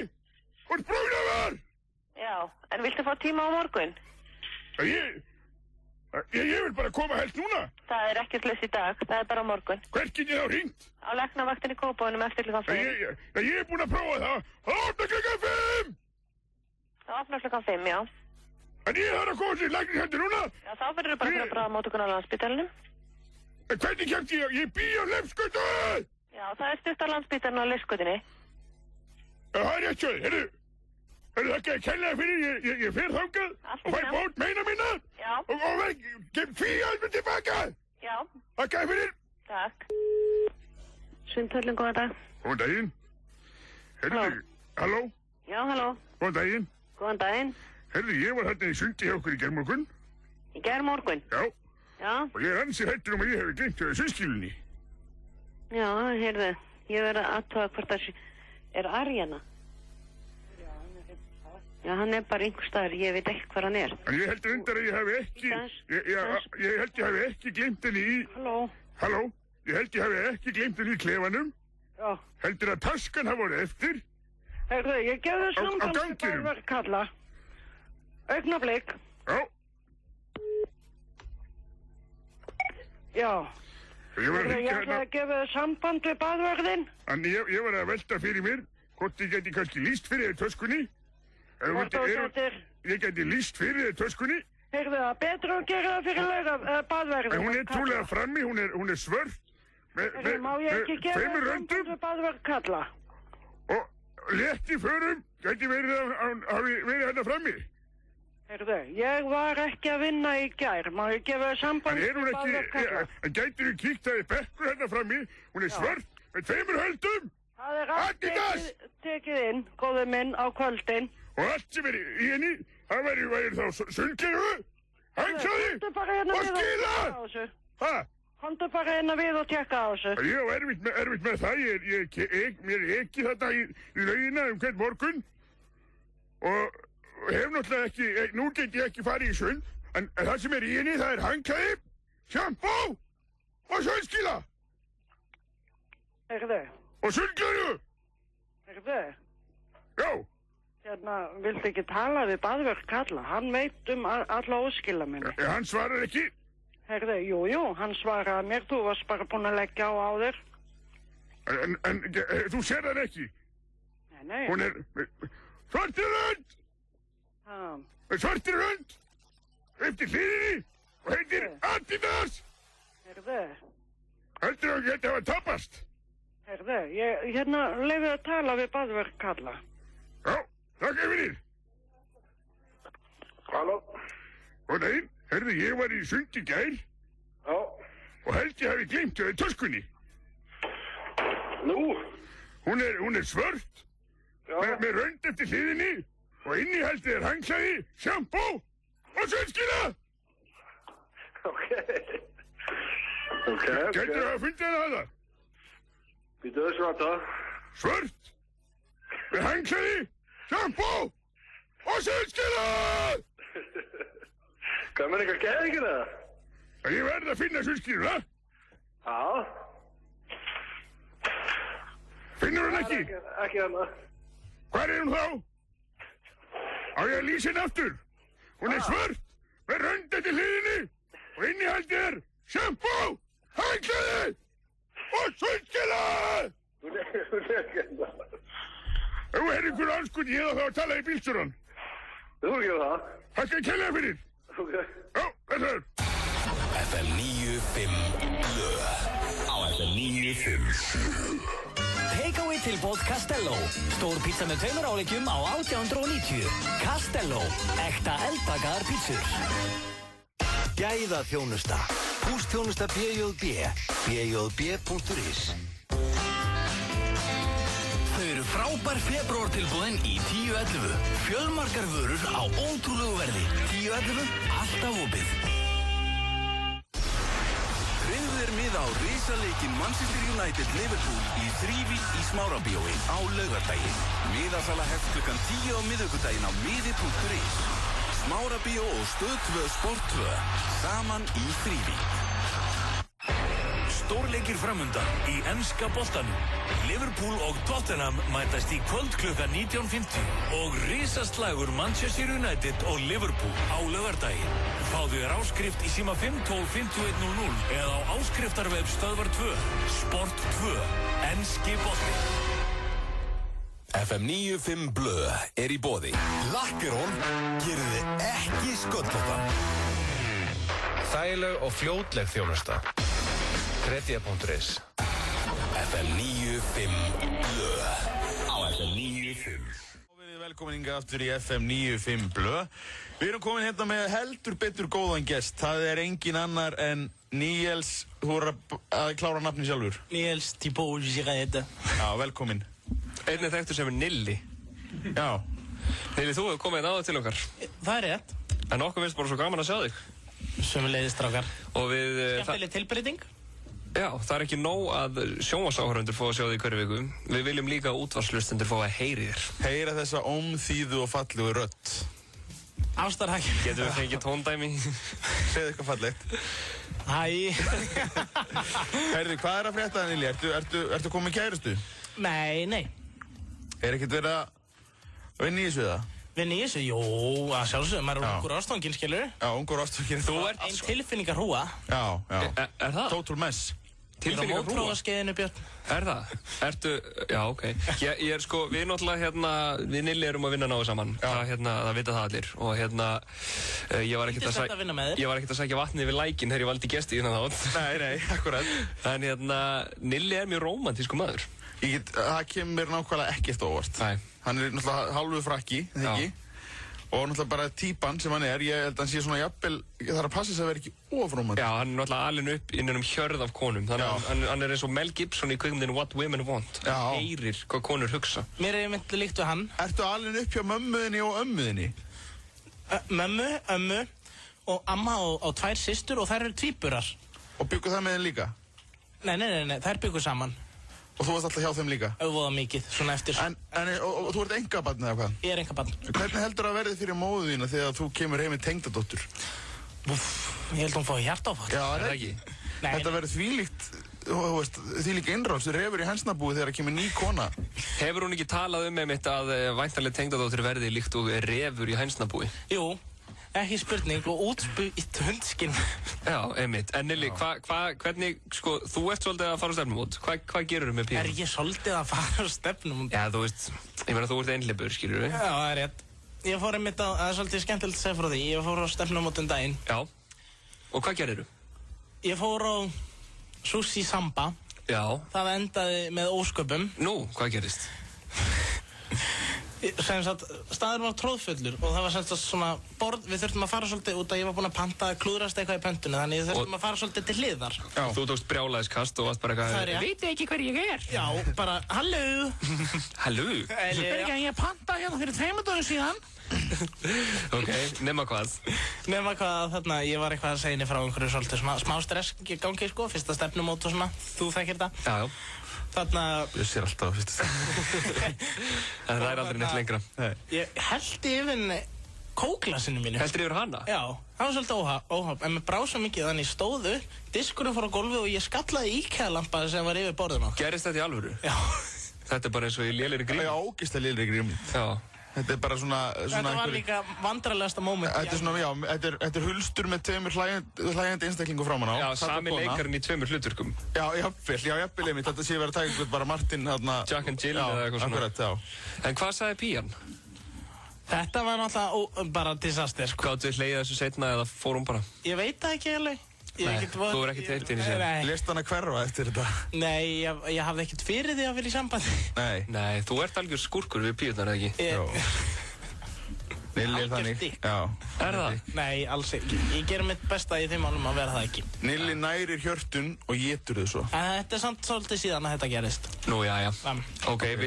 Og sprungnavar. Já, en viltu fá tíma á morgun? Ég vil bara koma helst núna. Það er ekkert laust í dag. Það er bara á morgun. Hvert get ég þá hringt? Á læknavaktin í Kópavoginum eftir klukkan 5. Ég er búinn að prófa það. Það opnar klukkan 5! Það opnar klukkan 5, já. En ég þarf að koma til læknishendur núna? Já, þá verður þú bara fyrir að bráða móttökun á Landspítalanum. En hvernig kemst ég bý á Leifsgötu? Já, það er stutt á Landspítalanum á Leifsgötunni. Já, það er rétt svo. Heyrðu, þakka ég kærlega fyrir. Ég fer þangað og fæ bót meina mína. Já. Og kem fíalmur tilbaka. Já. Þakka ég fyrir. Takk. Sundhöllin, góðan dag. Góðan daginn. Heyrðu, halló? Já, halló. Góðan daginn. Góðan daginn. Heyrðu, ég var hérna í sundi hjá okkur í gærmorgun. Í gærmorgun? Já. Já. Og ég er ansið hættur að ég hef gleymt sundskýlunni. Já, heyrðu, ég verð að aðtóa hvort það er Arjana. Já, hann er bara einhver staðar, ég veit ekki hvað hann er. En ég held reyndar að ég hef ekki... Ég held ég hef ekki gleymt henni í... Halló? Ég held ég hef ekki gleymt henni í klefanum. Já. Heldur að taskan hafa verið eftir? Heyrðu, ég gefði samband til Bævar Kalla. Augnablik. Já. Já. Ég ætla að gefa samband við baðvörðinn. En ég var að velta fyrir mér hvort ég geti kannski lýst fyrir þér töskunni. Ég geti lýst fyrir þér töskunni. Heyrðu, það er betra að gera það fyrir baðvörðinn. En hún er trúlega frammi, hún er svört. Má ég ekki gefa samband við Bævar Kalla? Og létt í förum geti verið hérna frammi. Heyrðu, ég var ekki að vinna í gær. Má ég gefa samband við Bævar Kalla? En gætir þú kíkt að þið bekkur hérna frammi? Hún er svört með 2 höldum. Það er allt tekið inn, góður minn, á kvöldin. Og allt sem er í henni, það væri þá sundklefu, hangsaði og skila! Hæ? Komdu bara hérna við og tjekka á þessu. Ég á erfitt með það. Mér er ekki þetta í laugina hvern morgun. Og hef náttúrulega ekki, nú get ég ekki farið í sund. En það sem er í henni, það er hangklæði, sjampó og sundskila. Heyrðu. Og sundklefu. Heyrðu. Já. Hérna, viltu ekki tala við Bævar Kalla? Hann veit alla óskila minni. Hann svarar ekki? Heyrðu, jú, hann svaraði mér. Þú varst bara búinn að leggja á áður. En þú sér hann ekki? Nei. Hún er svartir hund! Svartir hund! Eftir hliðinni og heitir Adidas! Heyrðu. Heldur þú ekki að hafa tapast? Heyrðu, hérna lefið að tala við Bævar Kalla. Já, þakka fyrir. Halló? Góðan daginn. Herðu, ég var í sund í gær. Já. Og held ég hafi gleymt töskunni. Nú? Hún er svört, með rönd eftir hliðinni og innihaldið er handklæði, sjampó og sundskýla. Ok. Gætirðu hafa fundið það? Býtu svarta. Svört, með handklæði, sjampó og sundskýla! Hvað með eitthvað geðingir það? Ég verð að finna sundskýluna. Já. Finnur hann ekki? Ekki hana. Hvar er hún þá? Á ég að lýsa henni aftur. Hún er svört, með rönd eftir hliðinni og innihaldið er sjampó, handklæði og sundskýla! Hún er ekki hana. Ef þú er einhver anskot, ég þá að tala í bílstjóran. Þú ekki það? Þakka að kella fyrir. Ok. Já, þetta er. FM 95 Blö. Á FM 95. Takeaway tilboð Castello. Stór pizza með 2 áleikjum á 1890. Castello. Ekta eldbakaðar pizzur. Gæðaþjónusta. Húsþjónusta BJB. BJB.is. Þau eru frábær febrúartilboðin í 10.11. Fjölmargar vörur á ótrúlegu verði. 10.11. Alltaf opið. Tryggðu þér miða á risaleikin Manchester United Liverpool í Þrívík í Smárabíói á laugardaginn. Miðasala hefst klukkan 10 á miðvikudaginn á miði.is. Smárabíó og Stöð 2 Sport 2. Saman í Þrívík. Stórleikir framundan í enska boltanum. Liverpool og Tottenham mætast í kvöld klukkan 19:50 og risaslagur Manchester United og Liverpool á laugardaginn. Fáðu þér áskrift í síma 512-5100 eða á áskriftarvef Stöðvar 2. Sport 2. Enski bolti. FM 95 Blö er í boði. Lakkerón gerir þið ekki sköllóttan. Þægileg og fljótleg þjónusta. Kredía.is. FM 95 Blö. Á FM 95. Velkomin hingað aftur í FM 95 Blö. Við erum komin hérna með heldur betur góðan gest. Það er engin annar en Níels. Þú voru að klára nafni sjálfur. Níels Thibault Girard. Já, velkomin. Einnig þekktur sem er Nilli. Já. Nilli, þú hefur komið náða til okkar. Það er rétt. En okkur finnst bara svo gaman að sjá þig. Sömuleiðis, strákar. Og við... Skemmtileg tilbreyting. Já, það er ekki nóg að sjónvarsáhorfendur fá að sjá þig í hverju viku. Við viljum líka að útvarpslustendur fá að heyri þér. Heyra þessa ómþýðu og fallegu rödd. Ástarhækjum. Getum við fengið tóndæmi? Segðu eitthvað fallegt. Hæ. Heyrðu, hvað er að frétta það, Nilli? Ertu komið kærustu? Nei. Er ekkert verið að vinna í þessu það? Vinna í þessu? Jú, að sjálfsögum, maður er ungur ástfanginn, skilur? Já, ungur ástfanginn. Þú ert einn tilfinningarhúa. Já. Er það? Total mess. Tilfinningarhúa? Mótrófaskeiðinu, Björn. Er það? Já, ok. Ég er sko, við náttúrulega við Nilli erum að vinna náðu saman. Það vita það allir. Og ég var ekkert að sækja vatni yfir lækinn þegar ég valdi gesti í þennan þátt. Nei, akkurat. En Nilli er mjög rómantísku maður. Það kemur mér nákvæmlega ekkert óvart. Nei. Hann er náttúrulega hálfu frakki, ekki? Og náttúrulega bara típan sem hann er, ég held að hann sé svona jafnvel, það þarf að passa sig að vera ekki ofrómant. Já, hann er náttúrulega alinn upp innan hjörð af konum. Þannig að hann er eins og Mel Gibson í kvikmyndinu What Women Want. Hann heyrir hvað konur hugsa. Mér er einmitt líkt við hann. Ertu alinn upp hjá mömmuðinni og ömmuðinni? Mömmu, ömmu og amma og 2 systur og þær eru tvíburar. Og byggu það með þeim líka? Nei, þær byggu saman. Og þú varst alltaf hjá þeim líka? Voða mikið, svona eftir. Og þú ert engabarn eða hvað? Ég er engabarn. Hvernig heldur það að verði fyrir móðu þína þegar þú kemur heim með tengdadóttur? Ég held að hún fái hjartaáfall. Já, það er ekki. Þetta verður þvílík innráðs, þú refur í hænsnabúi þegar það kemur ný kona. Hefur hún ekki talað einmitt að væntanleg tengdadóttir verði líkt og refur í hænsnabúi? Jú. Ekki spurning og útspýtt hundskinn. Já, einmitt. En Nilli, hvernig, sko, þú ert svolítið að fara á stefnumót. Hvað gerur þú með píanó? Er ég svolítið að fara á stefnumót? Já, þú veist, ég meina þú ert einhleypur, skilur við? Já, það er rétt. Ég fór einmitt það er svolítið skemmtilegt að segja frá því. Ég fór á stefnumót daginn. Já. Og hvað gerir þú? Ég fór á Sushi Samba. Já. Það endaði með ósköpum. Nú, hvað gerist? Staðurinn var tróðfullur og það var sem sagt svona borð, við þurftum að fara svolítið út að ég var búinn að panta að klúðrast eitthvað í pöntunni, þannig við þurftum að fara svolítið til hliðar. Þú tókst brjálæðiskast og varst bara eitthvað, vitið ekki hver ég er? Já, bara, halló. Halló? Ég panta hérna fyrir 2 dögum síðan. Ok, nema hvað? Nema hvað, þarna, ég var eitthvað að segja henni frá einhverju svolítið svona smá stress gangi, sko, fyrsta stefnumót og svona, þú þekkir það. Já. Þarna... Ég sér alltaf á fyrsta stefnumót. En það aldrei neitt lengra. Ég hellti yfir henni kókglasinu mínu. Heldur yfir hana? Já, það var svolítið óhapp, en mér brá svo mikið þannig stóðu, diskurinn fór á gólfið og ég skallaði IKEA-lampa sem var yfir borðinu. Gerist þetta í alvöru? Já. Þetta er bara eins og í lélegri grímynd? Já, ógeðslega lélegri grímynd. Já. Þetta er bara svona Þetta var líka vandrarlegasta moment. Þetta er svona, já, þetta er hulstur með 2 hlægjandi einstaklingu framan á. Já, sami leikarinn í 2 hlutverkum. Já, jafnvel einmitt. Þetta sé verið að taka eitthvað bara Martin, þarna... Jack and Jill eða eitthvað svona. Akkurat, já. En hvað sagði pían? Þetta var náttúrulega bara disaster, sko. Gáttu þið hlegið þessu seinna eða fór hún bara? Ég veit það ekki alveg. Nei, þú er ekkert heilt inn í sig. Lést hann að hverfa eftir þetta? Nei, ég hafði ekkert fyrir því að vera í sambandi. Nei, þú ert algjör skúrkur við píurnar, eða ekki? Jó. Nilli er þannig. Já. Er það? Nei, alls ekki. Ég ger mitt besta í þeim málum að vera það ekki. Nilli nærir hjörtun og étur þau svo. En þetta er samt svolítið síðan að þetta gerist. Nú, já. Ok, ef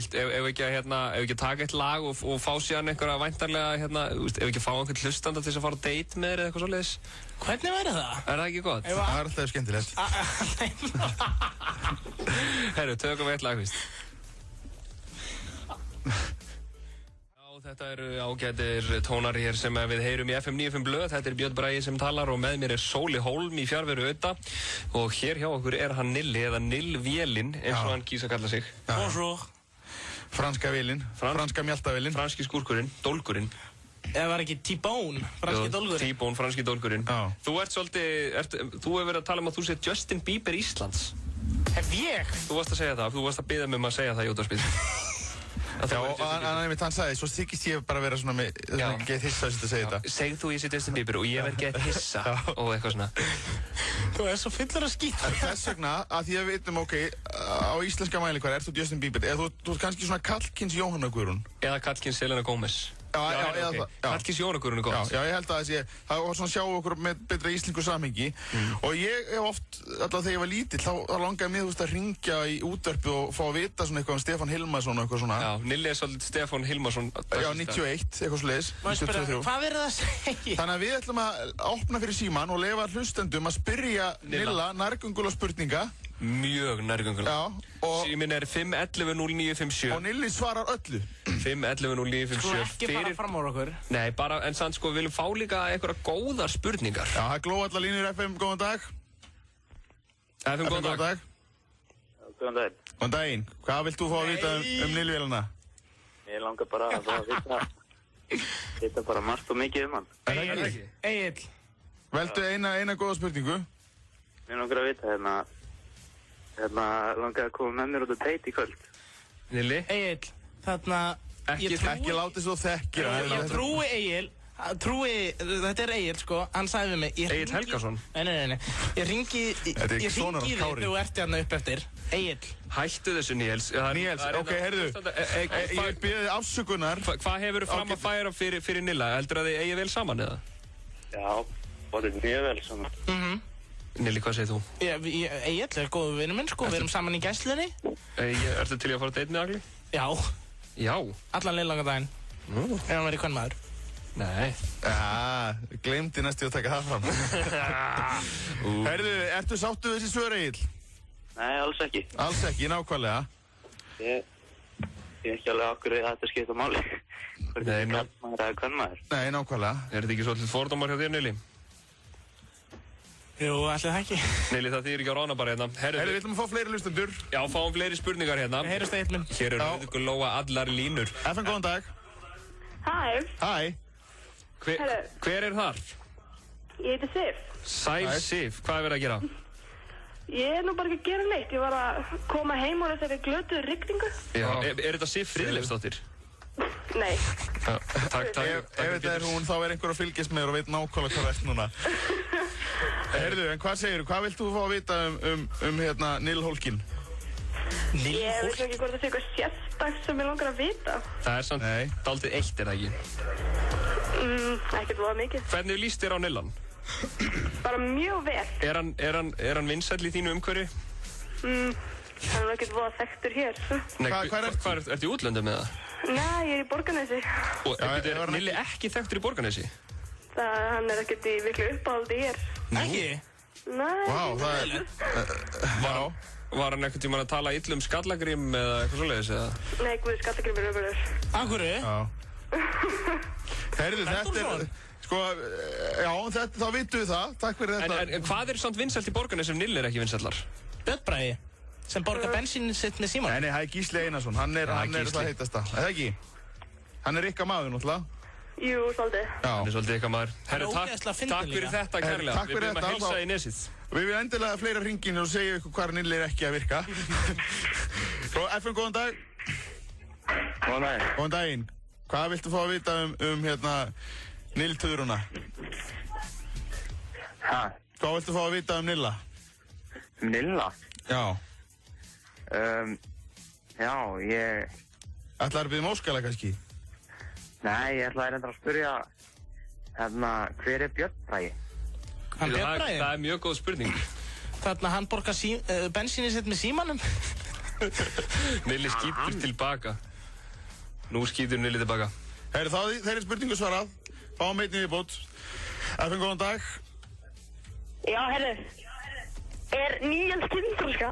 ekki að taka eitt lag og fá síðan einhverja væntarlega, ef ekki að fá einhvern hlustanda til þess að fara á date með þér eða eitthvað svoleiðis? Hvernig verður það? Er það ekki gott? Það er alltaf skemmtilegt. Herru, tökum við eitt lag fyrst. Þetta eru ágætir tónar hér sem við heyrum í FM 95 blöð. Þetta er Björn Bragi sem talar og með mér er Sóli Hólm í fjarveru Öta. Og hér hjá okkur er hann Nilli eða Nillvélin eins og hann kýs að kalla sig. Bonjour. Franska vélin, franska mjaltavélin. Franski skúrkurinn, dólkurinn. Það var ekki T-Bone, franski dólkurinn. T-Bone, franski dólkurinn. Þú ert svolítið, þú hefur verið að tala um að þú sé Justin Bieber Íslands. Hef ég? Þú varst að segja það, þú varst að biðja mig um að segja það í útvarpið. Já, og hann sagði, svo þykist ég bara vera svona með, get hissa að segja þetta. Segð þú ég sé Justin Bieber og ég verð get hissa og eitthvað svona. Þú er svo fullur að skýta. Þess vegna, að því að við veitum, ok, á íslenska mælikvarða ert þú Justin Bieber, eða þú ert kannski svona kallkyns Jóhanna Guðrún. Eða kallkyns Selena Gomez. Já, eða það. Kallkyns Jóhanna Guðrún er gott. Já, ég held að það var svona sjá okkur með betra íslensku samhengi og ég hef oft, alltaf þegar ég var lítill, þá langaði mér, þú veist, að ringja í útvarpið og fá að vita svona eitthvað um Stefán Hilmarsson og eitthvað svona. Já, Nilli er svolítið Stefán Hilmarsson. Já, 91, eitthvað svoleiðis. Hvað verður það að segja? Þannig að við ætlum að opna fyrir síman og leyfa hlustendum að spyrja Nilla nærgöngulega spurninga. Mjög nærgöngulega. Já, og... Síminn er 511-0957. Og Nilli svarar öllu. 511-0957. Þú ekki fara fram á okkur. Nei, bara, en sann sko, við viljum fá líka einhverja góðar spurningar. Já, það er glóallar línur FM, góðan dag. FM, góðan dag. Góðan dag. Góðan daginn. Hvað vilt þú fá að vita Nillvélina? Ég langar bara að fá að vita bara margt og mikið hann. Egill. Veldu eina góða spurningu. Mér langar að vita langar að koma með mér út að date í kvöld. Nilli? Egill, þarna... Ekki láti svo þekkir. Ég trúi Egill, þetta er Egill sko, hann sagði við mig... Egill Helgason? Nei. Ég ringi þig, þú ert hérna upp eftir. Egill. Hættu þessu, Níels. Níels, ok, heyrðu. Ég byrði afsökunar. Hvað hefur þú fram að færa fyrir Nilla? Heldur að þið eigið vel saman, eða? Já, það er mjög vel saman. Nilli, hvað segir þú? Egill er góðu vinur minn, sko. Við erum saman í gæslunni. Ertu til að fara að date með Agli? Já. Já? Allan liðlanga daginn. Ef hann verið hvern maður. Nei. Gleymdi næstu að taka það fram. Heyrðu, ertu sáttu þessi svör, Egill? Nei, alls ekki. Alls ekki, nákvæmlega? Ég ekki alveg okkur að þetta skipta máli. Hvern maður. Nei, nákvæmlega. Er þetta ekki svolítið fordómar hjá þér, Nilli? Jú, ætli það ekki. Nilli, það þýðir ekki á rána bara hérna. Herru, við ætlum að fá fleiri hlustendur. Já, fáum fleiri spurningar hérna. Heyrðu Egill minn. Hér er Rauðgulóa allar línur. FM, góðan dag. Hæ. Hver er þar? Ég heiti Sif. Sæl Sif, hvað er verið að gera? Ég er nú bara ekki að gera neitt. Ég var að koma heim og þessari glötuðu rigningu. Já, er þetta Sif Friðleifsdóttir? Nei. Takk. Ef þetta er hún, þá er einhver að fylgjast með og veit nákvæmlega hvað veit núna. Heyrðu, en hvað segirðu? Hvað vilt þú fá að vita um Nill Hólkin? Ég veit ekki hvort það sé eitthvað sérstakt sem ég langar að vita. Það samt dálítið eitt, það ekki? Ekkert voða mikið. Hvernig líst þér á Nillan? Bara mjög vel. Er hann vinsæll í þínu umhverfi? Hann er ekkert voða þekktur hér. Nei, hvað ertu í útlöndum með það? Nei, ég er í Borgarnesi. Og er Nilli ekki þekktur í Borgarnesi? Hann er ekkert í miklu uppáhaldi hér. Ekki? Nei. Vá, það er... Var hann ekkert tímann að tala illa Skallagrim eða eitthvað svoleiðis, eða? Nei, guð, Skallagrim er ömurlegur. Akkurri? Já. Heyrðu, þetta er... Sko, já, þá vitum við það. Takk fyrir þetta. En hvað er samt vinsælt í Borgarnesi ef Nilli er ekki vinsællar? Björn Bragi, sem borgar bensínin sitt með Símon. Nei, það er Gísli Einarsson. Hann er það heitasta. Eða ekki? Hann er ykkar maður, náttúrulega. Jú, svolítið. Hann er svolítið ykkar maður. Hann er ógeðslega fyndinn Takk fyrir þetta kærlega. Takk fyrir þetta. Við byrjum að heilsa í nesið. Við viljum endilega fleira hringinu og segja ykkur hvar Nilli er ekki að virka. FM, góðan dag. Góðan daginn. Góðan daginn. Hvað viltu fá að vita Nilltöðruna? Hæ? Hvað viltu fá að vita Nilla? Nilla? Já. Já, ég... Ætlaðu að biðja óskala kannski? Nei, ég ætlaði reyndar að spyrja hver er Björn Bragi? Hann Björn Bragi? Það er mjög góð spurning. Hann borgar bensínin sitt með Símanum. Nilli skýtur tilbaka. Nú skýtur Nilli tilbaka. Herri, þeirri spurningu svarað. Fáum einnig viðbót. FM, góðan dag. Já, herri. Er Níels kynþroska?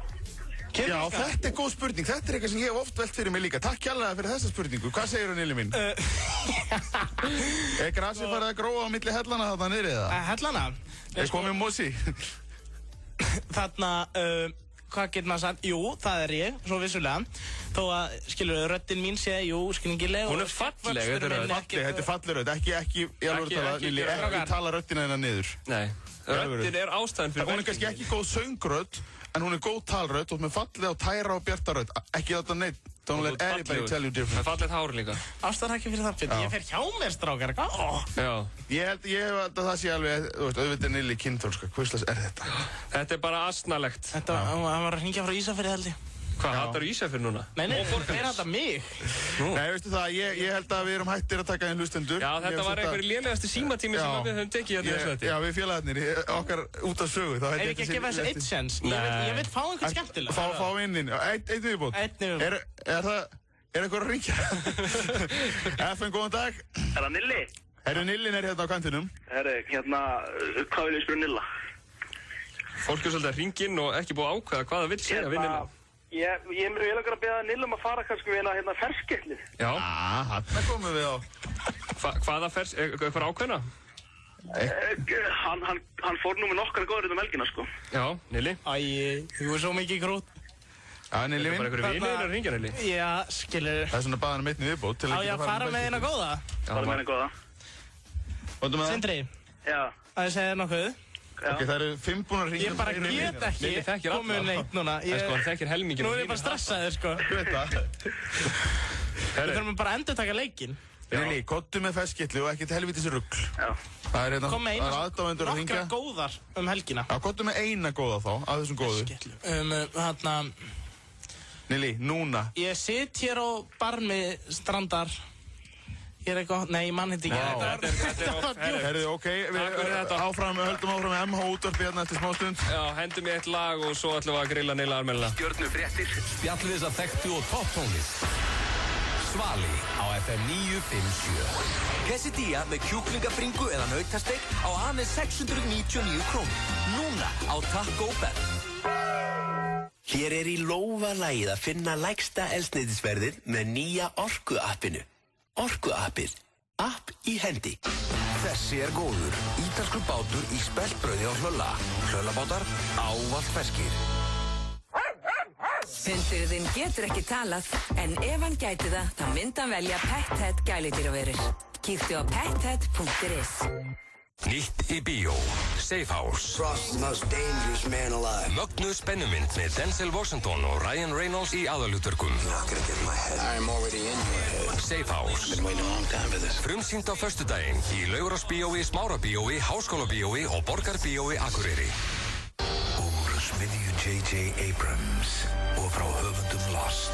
Já, þetta er góð spurning. Þetta er eitthvað sem ég hef oft velt fyrir mig líka. Takk kærlega fyrir þessa spurningu. Hvað segir Nilli minn? Er grasið farið að gróa á milli hellana þarna niðri eða? Hellana? Er komið mosi? Þarna, hvað getur maður sagt? Jú, það er ég, svo vissulega. Þó að, skilur, röddin mín sé, jú, skilningileg. Hún er falleg, þetta er falleg rödd. Ekki, ég alveg tala, Nilli, ekki tala röddina hennar niður. Nei, röddin er ástæðan fyrir velgengni. Hún er kannski ekki góð söngrödd, en hún er góð talrödd og með falleg og tæra og bjartarödd. Ekki þetta neitt. Don't let anybody tell you different. Það er fallegt hár líka. Ástæðan fyrir það, ég fer hjá mér, strákar. Já. Ég held að það sé alveg, auðvitað Nilli kynþroska. Hvurslags er þetta? Þetta er bara asnalegt. Hann var að hringja frá Ísafirði, held ég. Hvað, hattar þú Ísafirði núna? Nei, er þetta mig? Nei, veistu það, ég held að við erum hættir að taka inn hlustendur. Já, þetta var einhver lélegasti símatími sem við höfum tekið hérna í þessu þetta. Já, við félagarnir, okkar út af sögu. Er ekki að gefa þessu eitt sjens? Ég vil fá einhvern skemmtilega. Fá inn. Einn viðbót. Er eitthvað að ringja? FM, góðan dag. Er það Nilli? Nillin er hérna á kantinum. Hvað vil ég spyrja Nilla? Fólk er svolítið að ringja inn og ekki búið að ákveða hvað það vil segja við Nilla. Ég er langar að beða Nilla að fara kannski við ferskeytli. Já. Þarna komum við á. Hvaða eitthvað ákveðna? Hann fór nú með nokkar góður helgina, sko. Já, Nilli. Þú er svo mikið grút. Já, Nilli minn. Það er bara einhverju vinir að ringja, Nilli. Já, skilur. Það er svona baðan með einni viðbót. Á ég að fara með eina góða? Fara með eina góða. Sindri. Já. Að ég segja nokkuð. Ok, það eru 5 búin að ringja. Ég bara get ekki komið neitt núna. Hann þekkir helmingin. Nú er ég bara stressaður, sko. Við þurfum bara að endurtaka leikinn. Nilli, kottu með ferskeytli og ekkert helvítis rugl. Já. Það er aðdáendur að ringja. Nokkra góðar helgina. Já, kottu með eina góða þá, af þessum góðu. Nilli, núna. Ég sitt hér á barmi strandar. Ég er eitthvað, nei, mann hitt ekki. Herðu, ok, við höldum áfram með MH útvarpi hérna eftir smá stund. Já, hendum í eitt lag og svo ætlum við að grilla Nilla almennilega. Stjörnufréttir, spjallviðsa þekktu og topptónlist. Svali á FM 957. Quesadilla með kjúklingabringu eða nautasteik á aðeins 699 krónur. Núna á Taco Bell. Hér er í lófa lagið að finna lægsta eldsneytisverðið með nýja Orku-appinu. Orku-appið. App í hendi. Þessi er góður. Ítalskur bátur í speltbrauði á Hlölla. Hlöllabátar ávallt ferskir. Hundur þinn getur ekki talað, en ef hann gæti það, þá myndi hann velja Pet Head gæludýraverur. Kíktu á pethead.is. Nýtt í bíó. Safe House. Frost the most dangerous man alive. Mögnuð spennumynd með Denzel Washington og Ryan Reynolds í aðalhlutverkum. You're not gonna get in my head. I'm already in your head. Safe House. Been waiting a long time for this. Frumsýnd á föstudaginn í Laugarásbíói, Smárabíói, Háskólabíói og Borgarbíói Akureyri. Úr smiðju J.J. Abrams og og frá höfundum Lost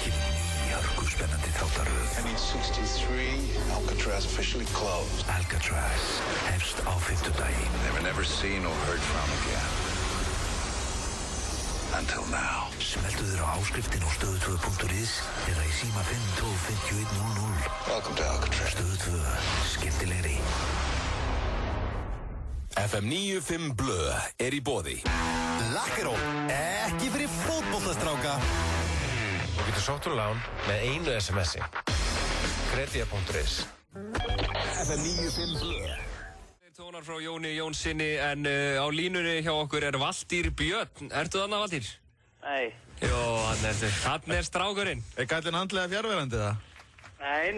kemur ný hörkuspennandi þáttaröð. I mean 63, Alcatraz officially closed. Alcatraz hefst á fimmtudaginn. They were never seen or heard from again. Until now. Smeltu þér á áskriftin á stöðu2.is eða í síma 5125100. Welcome to Alcatraz. Stöðu2, skemmtilegri. FM 95 Blö í boði. Lakkeró, ekki fyrir fótboltastráka. Þú getur sótt úr lán með einu SMS-i. Kredía.is. FM 95 Blö. Tónar frá Jóni Jónssoni en á línunni hjá okkur er Valtýr Björn. Ertu þarna, Valtýr? Nei. Jó, hann strákurinn. Kallinn andlega fjárverandi það? Nei,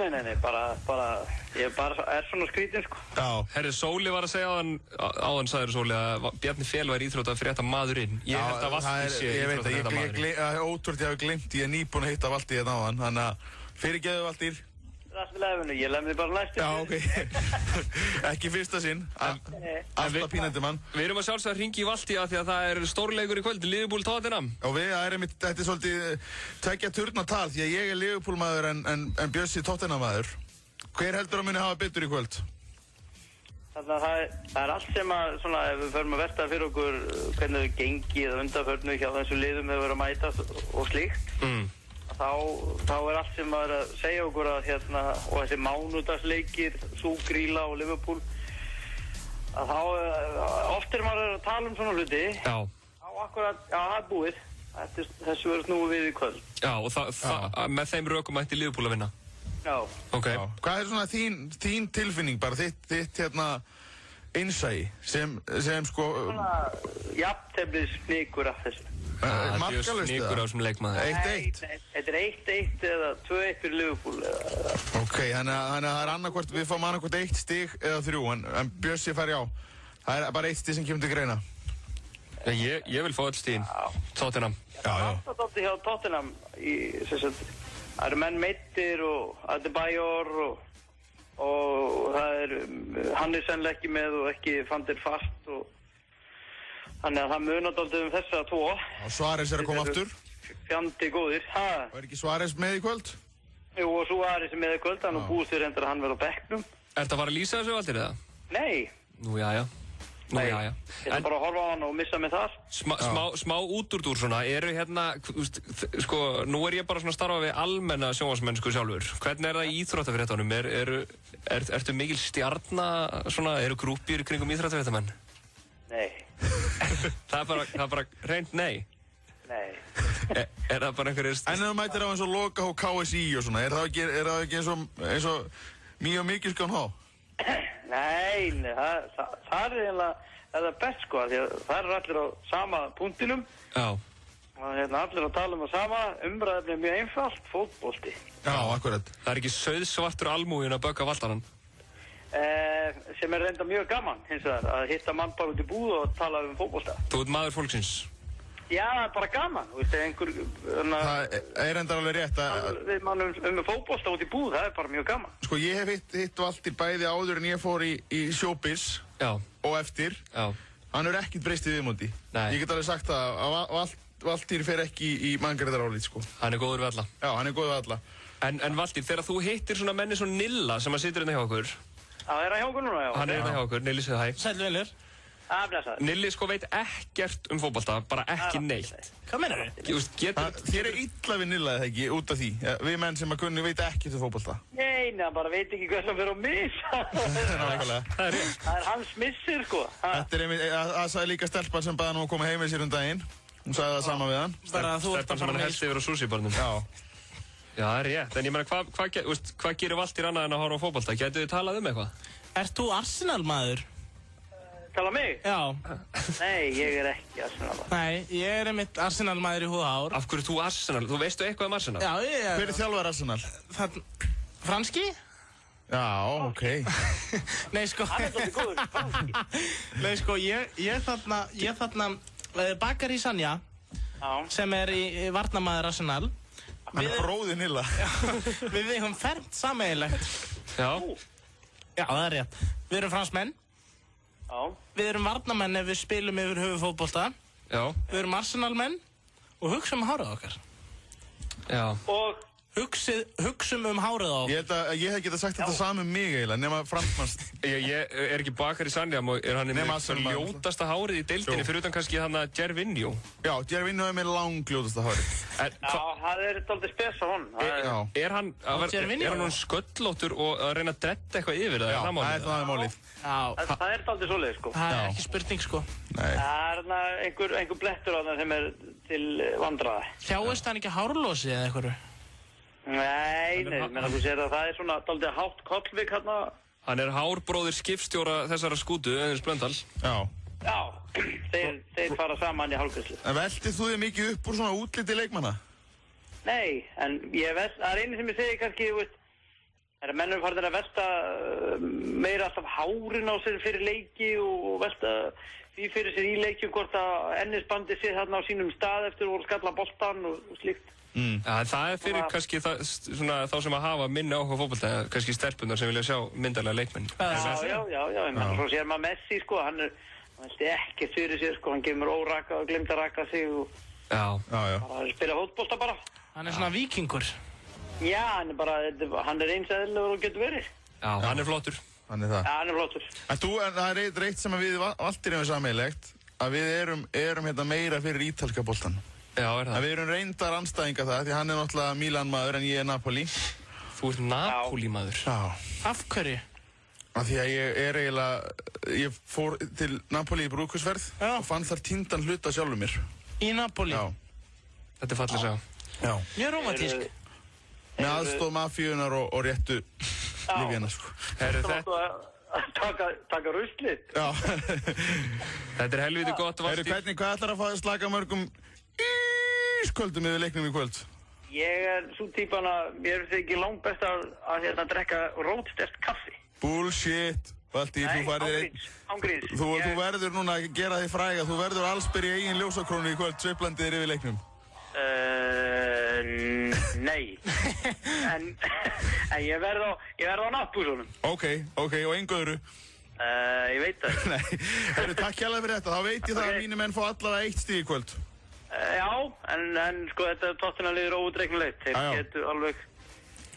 ég er svona skrítinn, sko. Já. Herri, Sóli var að segja áðan sagður Sóli að Bjarni Fel var íþróttafrétta maðurinn. Ég held að Valtýr sé íþróttafrétta maðurinn. Það er ótrúlega að ég hef glimt, ég er nýbúinn að hitta Valtýr hérna áðan, þannig að fyrirgeðu Valtýr. Ég lef mig bara næstu. Já, ok. Ekki fyrsta sinn. Alltaf pínandi mann. Við erum að sjálfsögða hringi í Valtý af því að það er stórleikur í kvöld, Liverpool Tottenham. Og þetta er svolítið tveggja turnatal því að ég er Liverpool maður en Bjössi Tottenham maður. Hver heldur að muni hafa betur í kvöld? Þannig að það er allt sem að, svona, ef við förum að velta fyrir okkur hvernig við gengið eða undanförnu hjá þessu liðum hefur verið að mæta og slíkt. Þá er allt sem maður að segja okkur að og þessi mánudagsleikir, Súgríla og Liverpool að þá oft maður að tala svona hluti þá akkurat, það er búið þessu verður snúið við í kvöld. Já, og með þeim rökum ætti Liverpool að vinna. Já. Ok. Já. Hvað er svona þín tilfinning, bara þitt innsæi sem sko jafnteflis snikur af þessu. Markalust snikur á þessum leikmaður. 1-1. Þetta er 1-1 eða 2-1 fyrir Liverpool. Ok, þannig að það er annarkvort, við fáum annarkvort 1 stig eða 3, en Bjössi fær já. Það er bara 1 stig sem kemur til greina. Ég vil fá öll stigin. Tottenham. Það er alltaf hjá Tottenham það eru menn meittir og Adebayor og það er hann er sennilega ekki með og ekki fandir fast og þannig að það munar dálítið þessa 2. Og Suárez er að koma aftur. Fjandi góðir. Og er ekki Suárez með í kvöld? Jú, og Suárez er með í kvöld, hann og búist við reyndar að hann verður á bekknum. Ertu að fara að lýsa þessu Valtýr eða? Nei. Nú, jæja. Ég ætla bara að horfa á hann og missa mig þar. Smá útúrdúr svona, eru sko, nú er ég bara svona að starfa við almenna sjónvarpsmennsku sjálfur. Hvernig er það í íþróttafréttunum? Ertu mikil stjarna svona, eru grúppir kringum íþróttafréttamenn? Nei. Það er bara reynd nei? Nei. Er það bara einhverjir... En ef þú mætir á eins og Loka og KSI og svona, er það ekki eins og mjög mikil skjón há? Nei, það er eiginlega það best sko, því að það er allir á sama punktinum. Já. Og allir að tala það sama, umræðefni er mjög einfalt, fótbolti. Já, akkurat. Það er ekki sauðsvartur almúgin að bögga Valtarann? Sem er reynda mjög gaman, hins vegar, að hitta mann bara út í búð og tala fótbolta. Þú ert maður fólksins? Já, það er bara gaman, þú veist, einhver... Það er enda alveg rétt að... Við mannum fótbolta út í búð, það er bara mjög gaman. Sko, ég hef hitt Valtýr bæði áður en ég fór í showbiz og eftir. Já. Hann er ekkert breyst í viðmóti. Nei. Ég get alveg sagt það að Valtýr fer ekki í manngerðarálít, sko. Hann er góður við alla. Já, hann er góður við alla. En Valtýr, þegar þú hittir svona menni svona Nilla sem að situr hérna hjá okkur. Já, er það hjá okkur núna, já. Hann er hérna hjá okkur, Nilli segði hæ. Sæll vinur. Nilli sko veit ekkert fótbolta, bara ekki neitt. Hvað meinar þið? Þér er illa við Nilla eða ekki, út af því? Við menn sem að kunni veit ekkert fótbolta. Nei, hann bara veit ekki hvað sem fyrir að missa. Það er hans missir, sko. Þetta er einmitt, það sagði líka stelpan sem baði hann að koma heim með sér daginn. Hún sagði það sama við hann. Stelpan sem hann helst yfir á sushi-barnum. Já. Já, það er rétt. En ég meina, hvað gerir Valtýr annað en að horfa á fótbolta? Gætu þið talað eitthvað? Ert þú Arsenal maður? Tala mig? Já. Nei, ég er ekki Arsenal maður. Nei, ég er einmitt Arsenal maður í húða ár. Af hverju þú Arsenal? Þú veistu eitthvað Arsenal? Já, ég... Hver er þjálfar Arsenal? Franski? Já, ok. Nei, sko... Hann er svolítið góður, franski. Nei, sko, ég þarna Bakary Sagna, sem er í varnarmaður Arsenal. Hann er bróðir Nilla. Við eigum fermt sameiginlegt. Já. Já, það er rétt. Við erum fransmenn. Já. Við erum varnarmenn ef við spilum yfir höfuð fótbolta. Já. Við erum Arsenal-menn og hugsum hárið okkar. Já. Og hugsum hárið á okkur. Ég held að ég hef getað sagt þetta saman um mig eiginlega, nema Fransmanns. Ég er ekki Bakari Sanjam og hann með ljótasta hárið í deildinni fyrir utan kannski hann að Gervinho. Já, Gervinho er með langljótasta hárið. Já, það er dálítið spes á honum. Er hann sköllóttur og að reyna að dretta eitthvað yfir það? Já, það er málið. Það er dálítið svoleið, sko. Það er ekki spurning, sko. Það er einhver blettur á það sem er til vandræða. Þjáist hann ekki hárlósi eða eitthvað? Nei, menn að þú sér að það er svona dálítið hátt kollvik hérna. Hann er hárbróðir skipstjóra þessara skútu, Eiðuns Blöndal. Já, þeir fara saman í hálfgæslu. En veltið þú þig mikið upp úr svona útliti leikmanna? Nei, en það er einu sem ég segi kannski, þú veist, það er mennum farin að velta meira alltaf hárin á sér fyrir leiki og velta því fyrir sér í leikjum hvort að ennisbandi sé þarna á sínum stað eftir að skalla boltan og slíkt. Ja, það er fyrir kannski þá sem að hafa minni áhuga fótbolta, kannski stelpunar sem vilja sjá myndarlega leikmenn. Já, svo sér maður Messi, sko, hann velti ekkert fyrir sér, sko, hann gefur óraka og glemt að raka sig og bara spila fótbolta bara. Hann er svona víkingur. Já, hann er eins eðlilegur og getur verið. Já, hann er flottur. Hann er það. Já, hann er flottur. En það er eitt sem við allir erum sameiginlegt, að við erum hérna meira fyrir ítalska boltan. Já, er það. En við erum reyndar andstæðinga það, því hann er náttúrulega Milan maður en ég er Napoli. Þú ert Napoli maður? Já. Af hverju? Af því að ég fór til Napoli í brúðkaupsferð og fann þar týndan hluta sjálfur mér. Í Napoli? Já. Þetta er fallið saga. Já. Mjög rómantísk. Með aðstoð mafíunar og réttu lífjana, sko. Taka ruslið. Já. Þetta er helviti gott. Hvernig, hvað ætlar að fá að slaka mörgum ísköldum yfir leiknum í kvöld? Ég er svo típan að mér finnst ekki langt best að drekka rótsterkt kaffi. Bullshit. Valdi, ángríns. Þú verður núna að gera þig fræga. Þú verður allsber í eigin ljósakrónu í kvöld, sveiflandir yfir leiknum. Nei. En ég verð á náttbúsunum. Ok, og engu öðru? Ég veit það ekki. Nei. Takk hérlega fyrir þetta. Þá veit ég það að mínir menn fá allavega 1 stig í kvöld. Já, en sko þetta Tottenham liður óútreiknulegt. Þeir getur alveg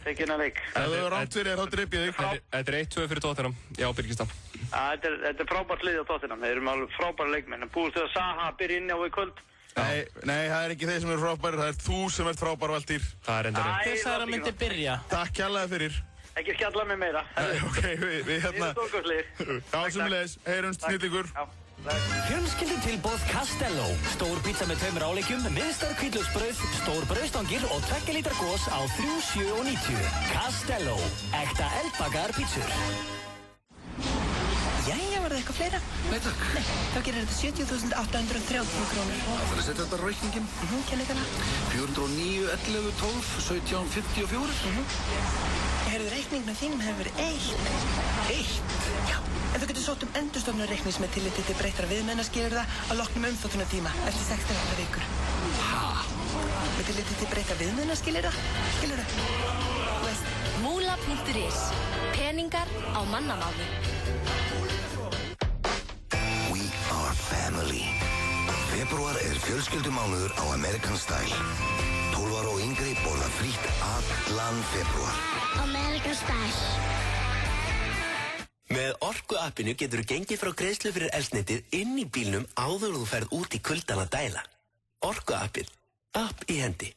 tekið innan leik. Ef þú hefur rátt fyrir þá drip ég þig. Þetta er 1-2 fyrir Tottenham. Já, Birgistam. Þetta er frábært lið á Tottenham. Þeir eru alveg frábæra leikmenn. Búist þau að Saha byrja inni á í kvöld? Nei, það er ekki þeir sem eru frábæri. Það er þú sem ert frábær, Valtýr. Það er endur. Þess að það myndi byrja. Takk hérlega fyrir. Ekki skjalla mig meira. Ok, við hérna. Já, sumulegis. Heyrumst, snillingur. Fjölskyldutilboð Castello. Stór pizza með 2 áleikjum, miðstar hvítlauksbrauð, stór brauðstangir og 2 lítra gos á 3,790. Castello. Ekta eldbakaðar pizzur. Jæja, var það eitthvað fleira? Nei, takk. Nei, þá gerir þetta 70.830 krónur. Það er að setja þetta á reikningin. Kenningana. 409, 11, 12, 17, 54. Heyrðu, reikningna þínum hefur verið 1. Já, en þú getur sótt endurstofnunar reiknings með tilliti til breyttra viðmiðunarskilyrða að loknum umþóttunartíma eftir 68 vikur. Með tilliti til breyttra viðmiðunarskilyrða? Skilurðu? Múla.is. Peningar á mannamáli. We are family. Febrúar er fjölskyldumánuður á American Style. 12 ára og yngri borða frítt allan febrúar. American Style. Með Orku-appinu getur þú gengið frá greiðslu fyrir eldsneytið inn í bílnum áður þú ferð út í kuldan að dæla. Orku-appið. App í hendi.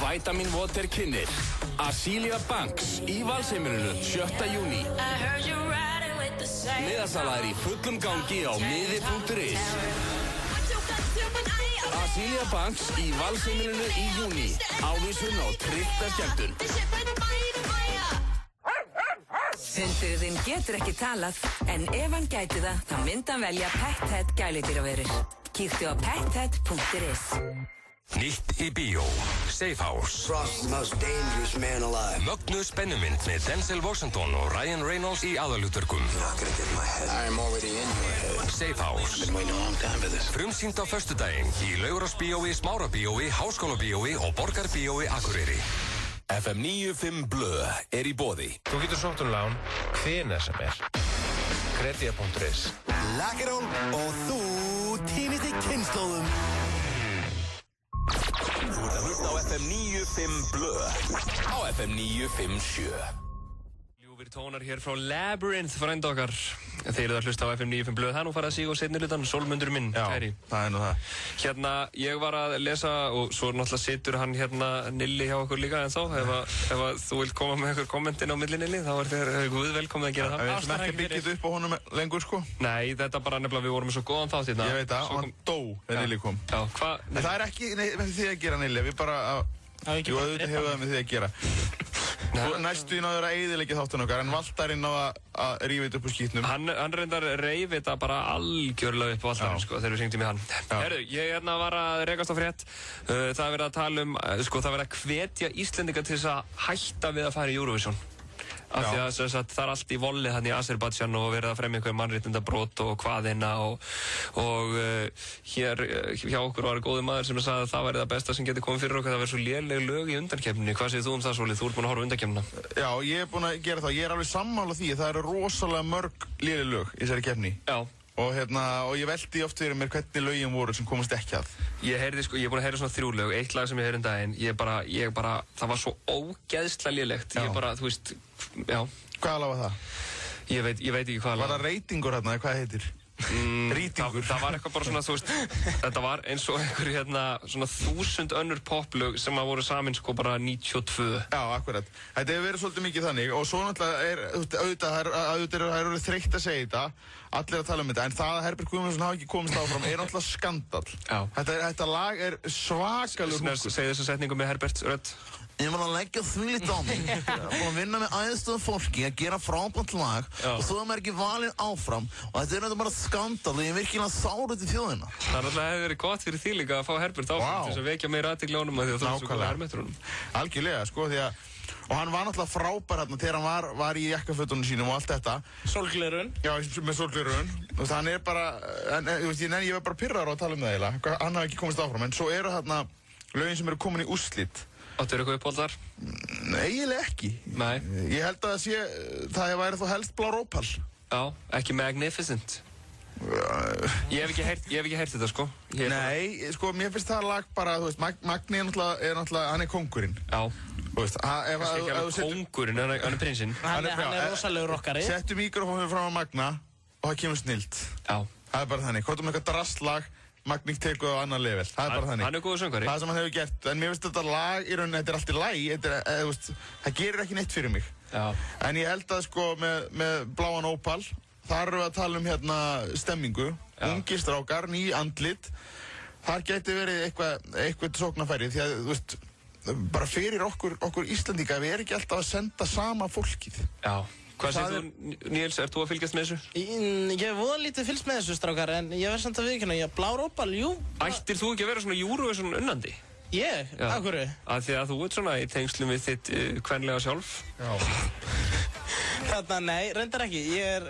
Vitamin Water kynnir Azealia Banks í Valsheimilinu 7. júní. Miðasala er í fullum gangi á miði.is. Azealia Banks í Valsheimilinu í júní. Ávísun á tryggta skemmtun. Hundurinn þinn getur ekki talað, en ef hann gæti það, þá myndi hann velja Pet Head gæludýraverur. Kíktu á pethead.is. Nýtt í bíó, Safe House. Frost, the most dangerous man alive. Mögnuð spennumynd með Denzel Washington og Ryan Reynolds í aðalhlutverkum. You're not gonna get in my head. I am already in your head. Safe House. I've been waiting a long time for this. Frumsýnd á föstudaginn í Laugarásbíói, Smárabíói, Háskólabíói og Borgarbíói Akureyri. FM 95 Blö er í boði. Þú getur sótt lán hvenær sem er. Kredia.is. Lakkerón og þú týnist í kynnslóðum. Þú ert að hlusta á FM 95 Blö. Á FM 957. Ljúfir tónar hér frá Labyrinth, frænd okkar. Þeir eru að hlusta á FM 95 Blöð. Það nú farið að síga og seinni hlutan, Sólmundur minn, kæri. Já, það er nú það. Hérna, ég var að lesa og svo náttúrulega situr hann hérna Nilli hjá okkur líka en þá. Ef að þú vilt koma með einhver kommentin á milli Nilli, þá er þér guð velkomið að gera það. Við erum ekki byggjað upp á honum lengur, sko. Nei, þetta bara nefnilega við vorum með svo góðan þátt hérna. Ég veit það, hann dó þegar Nilli kom. Já, hvað? En það er ekki með því að gera, Nilli. Við bara... Jú, auðvitað hefur það með því að gera. Næstu í náður að eyðileggja þáttun okkar, en Valtarinn á að rífa þetta upp úr skítnum. Hann reyndar reyfi þetta bara algjörlega upp á Valtarinn, sko, þegar við syngdum í hann. Herru, ég hérna var að rekast á frétt. Það er verið að tala um, sko, það er verið að hvetja Íslendinga til þess að hætta við að fara í Eurovision. Af því að það er allt í volli hann í Azerbaijan og verið að fremja einhver mannréttindabrót og hvaðina og hér hjá okkur var góði maður sem sagði að það væri það besta sem getur komið fyrir okkur, það væri svo léleg lög í undankeppninni. Hvað segir þú um það, Sóli? Þú ert búinn að horfa á undankeppnina. Já, ég er búinn að gera það. Ég er alveg sammála því að það eru rosalega mörg léleg lög í þessari keppni. Já. Og ég veldi oft fyrir mér hvernig lögin voru sem komast ekki að. Ég er búinn að heyra svona 3 lög, eitt lag sem ég heyri daginn, það var svo ógeðslega lélegt. Þú veist, já. Hvaða lag var það? Ég veit ekki hvaða lag. Var það Reytingur hérna, eða hvað heitir? Rýtingur. Það var eitthvað bara svona, þú veist, þetta var eins og einhver svona 1000 önnur poplög sem að voru samin sko bara 92. Já, akkurat. Þetta hefur verið svolítið mikið þannig og svo náttúrulega það er þreytt að segja þetta, allir að tala um þetta, en það að Herbert Guðmundsson hafi ekki komist áfram er náttúrulega skandal. Já. Þetta lag er svakalur húkur. Segðu þessa setningu með Herbert rödd. Ég var að leggja þvílíkt á mig og að vinna með æðstöðu fólki að gera frábært lag og svo er maður ekki valinn áfram og þetta er náttúrulega bara skandal og ég er virkilega sárið til þjóðina. Það náttúrulega hefði verið gott fyrir því líka að fá Herbert áfram til þess að vekja meira athygli á honum að því að þú svo góða hermetrunum. Algjörlega, sko, því að og hann var náttúrulega frábær hérna þegar hann var í jakkafötunum sínum og allt þetta. Sólglerun. Já, með sólglerun. Og hann er bara, ég var bara pirraður á að tala um það eiginlega. Hann hafði ekki komist áfram, en svo eru þarna lögin sem eru komin í úrslit. Áttu eitthvað uppáldar? Nei, eiginlega ekki. Nei. Ég held að það væri þó helst Blár Ópal. Já, ekki Magnificent. Ég hef ekki heyrt þetta, sko. Nei, sko, mér finnst það lag bara, þú veist, Magni er náttúrulega, hann er kóngurinn. Já. Þú veist, kannski ekki alveg kóngurinn, hann er prinsinn. Hann er rosalegur rockari. Settu mikrofónu fram á Magna og það kemur snilt. Já. Það er bara þannig. Hvort eitthvað drastlag, Magník tekur á annan level. Það er bara þannig. Hann er góður söngvari. Það sem hann hefur gert. En mér finnst þetta lag, í rauninni, þetta er allt í lagi. Það gerir ekki neitt fyrir mig. Já. En ég held að sko með Bláan Ópal, þar erum við að tala um hérna stemmingu. Ungir strákar, ný andlit. Þar gæti verið eitthvað sóknarfæri. Því að, þú veist, bara fyrir okkur Íslendinga, við erum ekki alltaf að senda sama fólkið. Já. Hvað segir þú, Níels, ert þú að fylgjast með þessu? Ég hef voða lítið fylgst með þessu, strákar, en ég verð samt að viðurkenna, Blár Ópal, jú. Ættir þú ekki að vera svona Eurovision unnandi? Ég? Af hverju? Af því að þú ert svona í tengslum við þitt kvenlega sjálf. Já. Þarna, nei, reyndar ekki. Ég er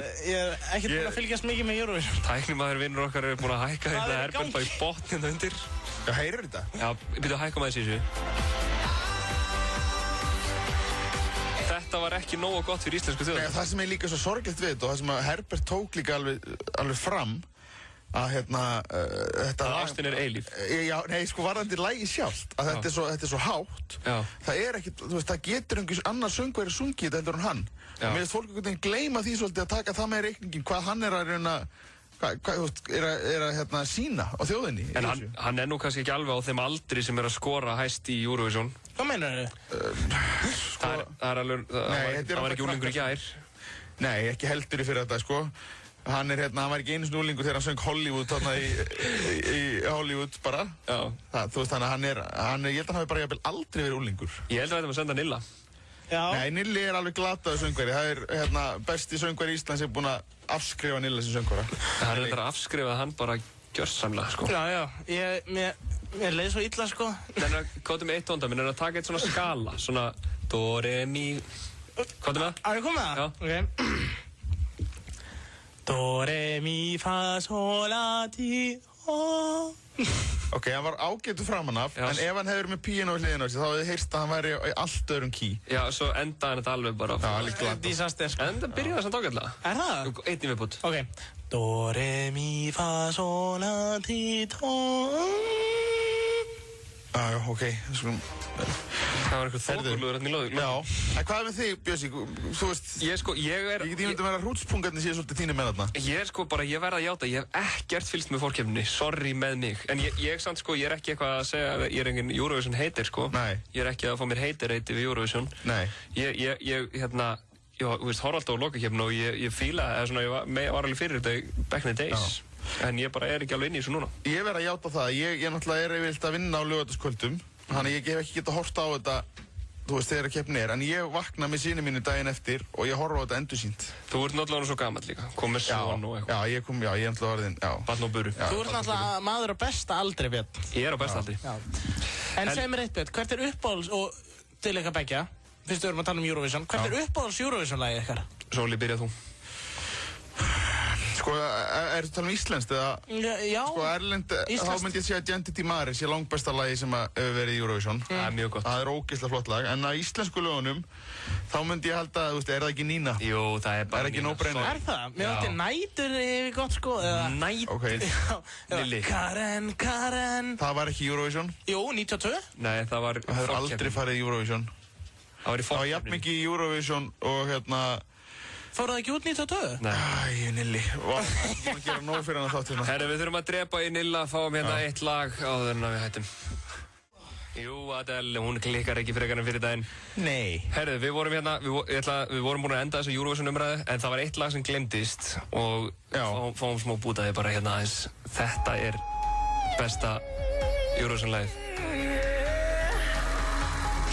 ekkert búinn að fylgjast mikið með Eurovision. Tæknimaður vinnur okkar er búinn að hækka þetta Herbert bara í botninn undir. Já, heyrir þetta? Já, byrju að hækka með þessu. Þetta var ekki nógu gott fyrir íslensku þjóð. Það sem er líka svo sorglegt við þetta og það sem að Herbert tók líka alveg fram að þetta ástin er eilíf. Já, nei, sko varðandi lagi sjálft að þetta er svo hátt. Já. Það er ekki, þú veist, það getur einhvers annar söngvari sungið þetta heldur en hann. Mér finnst fólk einhvern veginn gleyma því svolítið að taka það með reikningin hvað hann er að reyna að sína á þjóðinni. En hann er nú kannski ekki alveg á þeim aldri sem er að skora hæst í Eurovision. Hvað meinar þau? Það er alveg, það var ekki úlingur í gær. Nei, ekki heldur í fyrir þetta, sko. Hann var ekki einu svona úlingur þegar hann söng Hollywood þarna í Hollywood bara. Já. Þú veist, þannig að ég held að hann hafi bara jafnvel aldrei verið úlingur. Ég held að þetta var að senda Nilla. Já. Nei, Nilli er alveg glataður söngvari. Það er besti söngvari í Ísland sem er búinn að afskrifa Nilla sem söngvara. Það er þetta að afskrifa hann bara gjörsamlega, sko. Já. Mér leiði svo illa, sko. Þannig að kóttum eitt tónda, minn er að taka eitt svona skala, svona do, re, mi. Kóttum það? Á, ég kom með það? Já. Ok. Do, re, mi, fa, sol, la, ti, ho. Ok, hann var ágættur framan af, en ef hann hefur með píinu á hliðinu á sig, þá hefði heyrst að hann væri í allt öðrum ký. Já, svo endaði þetta alveg bara. Já, alveg glata. Disaster, sko. En það byrjaði samt ágætlega. Er það? Eitt í viðbútt. Ok. Do, re, mi, fa, sol, la, ti, do. Já, ok, það var eitthvað þókulur hérna í loðu. Já, en hvað með þig, Bjössi? Þú veist, ég get ímyndið að vera hrútspungarnir síðan svolítið þínir með þarna. Ég verð að játa, ég hef ekkert fylgst með fórkeppninni, sorry með mig. En ég samt sko, ég er ekki eitthvað að segja að ég er engin Eurovision hater sko. Nei. Ég er ekki að fá mér hater-reiti við Eurovision. Nei. Þú veist, horf alltaf á lokakeppninu og ég fíla, eða svona, ég var alveg fyrir þetta back in the days. En ég bara er ekki alveg inn í þessu núna. Ég verð að játa það, ég náttúrulega er yfirleitt að vinna á laugardagskvöldum. Þannig ég hef ekki getað horft á þetta, þú veist, þegar keppnin er. En ég vakna með syni mínu daginn eftir og ég horfa á þetta endursýnt. Þú ert náttúrulega svo gamall líka, kom með son og eitthvað. Já, ég er náttúrulega orðinn, já. Barn og buru. Þú ert náttúrulega maður á besta aldri, Björn. Ég er á besta aldri. En segð mér eitt, Björn, hvert er uppáhalds, og til ykkar beggja, fyrst við erum að tala um Eurovision, hvert er uppáhalds Eurovision-lagið ykkar? Sóli, byrja þú. Sko, er þú að tala um íslenskt eða? Já, sko, erlend, þá myndi ég segja að Identity Maris er langbesta lagi sem hefur verið í Eurovision. Það er mjög gott. Það er ógeðslega flott lag, en að íslensku lögunum, þá myndi ég halda að, þú veist, er það ekki Nína? Jú, það er bara Nína. Er ekki no-brainer? Er það? Mér átti Nætur yfir gott, sko, eða... Nætur? Ok. Lili. Karen. Það var ekki Eurovision? Jú, 92? Nei, það var... Það hefur aldrei farið í Eurovision. Það var jafn mikið í Eurovision og hérna... Fóru það ekki út 92? Nei. Æ, Nilli. Það er að gera nóg fyrir hann að þátt hérna. Herri, við þurfum að drepa í Nilla, fáum hérna eitt lag áður en að við hættum. Jú, Adele, hún klikkar ekki frekar en fyrir daginn. Nei. Herri, við vorum hérna, við vorum búin að enda þessu Eurovision umræðu, en það var eitt lag sem glemdist og fáum smá bútaði bara hérna aðeins. Þetta er besta Eurovision lagið.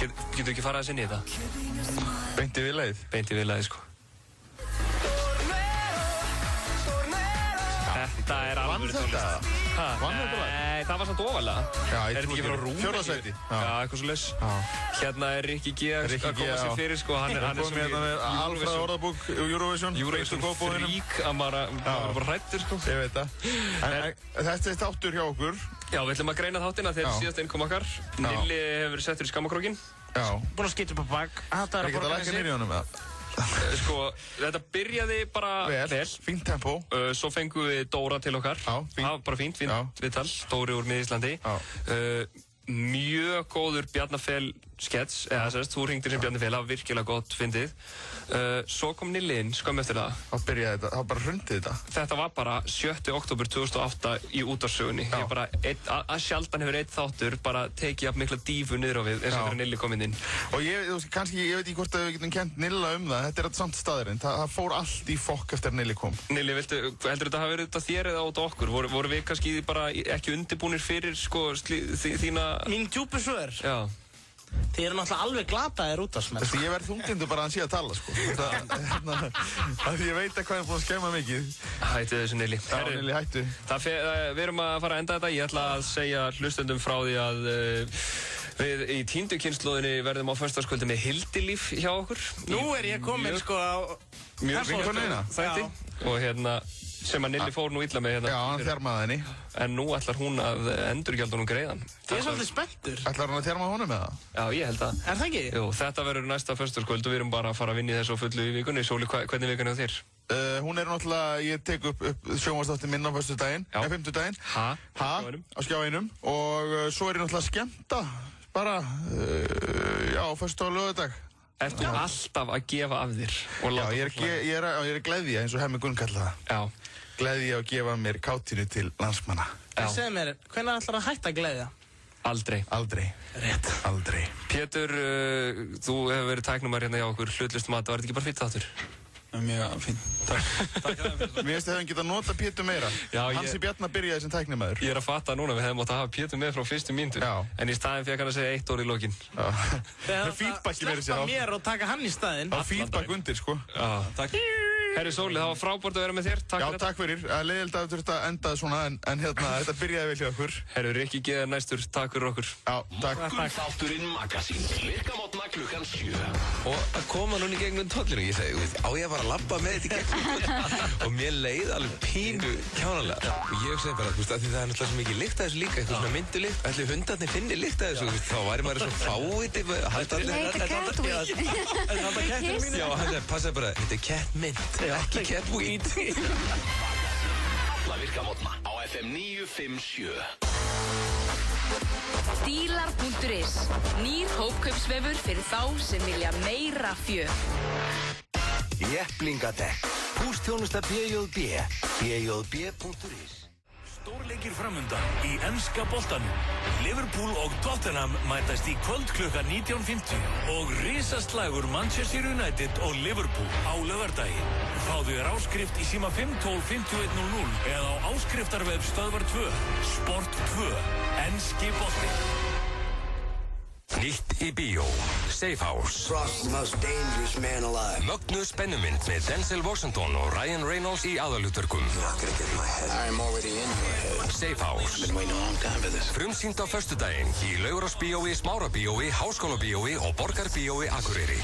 Getur ekki farað að sinni í þetta? Beinti við lagið? Beinti við lagið, sko. Þetta er alveg tónlist. Vann þetta lag? Nei, það var samt ofalega. Já, ég trúi ekki frá Rúm. Fjórðasæti. Já, eitthvað svo leys. Hérna er Rikki G að koma sér fyrir, sko. Hann er komið hérna með alfræð orðabók Eurovision. Eurovision frík, hann var bara hrættur, sko. Ég veit það. En þetta er þáttur hjá okkur. Já, við ætlum að greina þáttina þegar síðast einn kom okkar. Nilli hefur verið settur í skammakrókin. Já. Búin að skipta upp á bak. Er ekki að lækka niður í honum, eða? Sko, þetta byrjaði bara vel. Fínt tempo. Svo fengum við Dóra til okkar. Já, fínt. Bara fínt viðtal. Dóri úr Mið-Íslandi. Mjög góður Bjarnarfell skets, eða þess að þú hringdir sem Bjarnarfell, það var virkilega gott fyndið. Svo kom Nilli inn, skömmu eftir það. Þá byrjaði þetta, þá bara hrundið þetta. Þetta var bara 7. október 2008 í útvarpssögunni. Ég bara, að sjaldan hefur einn þáttur bara tekið upp mikla dífu niður á við eins og þegar Nilli kom inn. Og ég, kannski, ég veit ekki hvort að við getum kent Nilla um það, þetta er þetta samt staðurinn. Það fór allt í fokk eftir að Nilli kom. Nilli, heldur þetta hafi verið þetta þér eða út á okkur? Voru við kannski bara ekki undirbúnir fyrir, sko, þína... Mín djúpu svör? Já. Þið eru náttúrulega alveg glataðir útvarpsmenn. Ég verð þungindur bara að hann sé að tala, sko. Því ég veit hvað er búin að skemma mikið. Hættu þessu, Nilli. Já, Nilli, hættu. Við erum að fara að enda þetta. Ég ætla að segja hlustendum frá því að við í tíndu kynslóðinni verðum á föstudagskvöldi með Hildilíf hjá okkur. Nú er ég komin, sko, á... Mjög vinkonuna. Þætti. Og hérna... sem að Nilli fór nú illa með hérna. Já, hann þjarmaði henni. En nú ætlar hún að endurgjalda honum greiðan. Ég er svolítið spenntur. Ætlar hún að þjarma honum með það? Já, ég held að. Er það ekki? Jú, þetta verður næsta föstudagskvöld og við erum bara að fara að vinna í þessu fullu í vikunni. Sóli, hvernig vikan er þér? Hún er náttúrulega, ég tek upp sjónvarpsþáttinn minn á föstudaginn, fimmtudaginn. Á Skjá 1. Og svo er ég náttúrulega skemmta, bara, á föstudag og lögadag. Ertu alltaf að gefa af þér? Já, ég er að gleðja eins og Hemmi Gunn kalla það. Já. Gleðja og gefa mér kátínu til landsmanna. En segð mér, hvernig ætlar að hætta að gleðja? Aldrei. Aldrei. Rétt. Aldrei. Pétur, þú hefur verið tæknumar hérna hjá okkur, hlutlust mat, var þetta ekki bara fýtt þáttur? Mjög fín. Takk. Mér finnst að hefum getað nota Pétur meira. Hansi Bjarnar byrjaði sem tæknumæður. Ég er að fatta núna, við hefum átt að hafa Pétur með frá fyrstu mínútu. En í staðinn fekk hann að segja 1 orð í lokin. Það feedbacki verið sér á. Sleppa mér og taka hann í staðinn. Á feedback undir, sko. Já, takk. Herri Sóli, það var frábært að vera með þér. Takk fyrir. Já, takk fyrir. Leiðilegt að þetta endaði svona, en hérna, þetta byrjaði vel hjá okkur. Herri, Rikki G er næstur. Takk fyrir okkur. Já, takk. Þátturinn Magasín, virkamótna klukkan 7. Og að koma núna í gegnum tollinu, ég segi, á ég að fara að labba með þetta í gegnum tollinu. Og mér leið alveg pínu kjánalega. Og ég segi bara, þú veist, að því það er náttúrulega svo mikið lykt af þessu líka, eitthvað svona myndulykt. Ætli hundarnir finni lykt af þessu, þá væri maður svo fáið, halda allir. Ekki catweed. Alla virkamótna á FM 957. Dílar.is. Nýr hópkaupsvefur fyrir þá sem vilja meira fjör. Jepplingadekk. Húsþjónusta BJB. BJB.is. Stórleikir framundan í enska boltanum. Liverpool og Tottenham mætast í kvöld klukkan 19:50 og risaslagur Manchester United og Liverpool á laugardaginn. Fáðu þér áskrift í síma 512 5100 eða á áskriftarvef Stöðvar 2. Sport 2. Enski bolti. Nýtt í bíó, Safe House. Frost, the most dangerous man alive. Mögnuð spennumynd með Denzel Washington og Ryan Reynolds í aðalhlutverkum. You're not gonna get in my head. I'm already in your head. Safe House. I've been waiting a long time for this. Frumsýnd á föstudaginn í Laugarásbíói, Smárabíói, Háskólabíói og Borgarbíói Akureyri.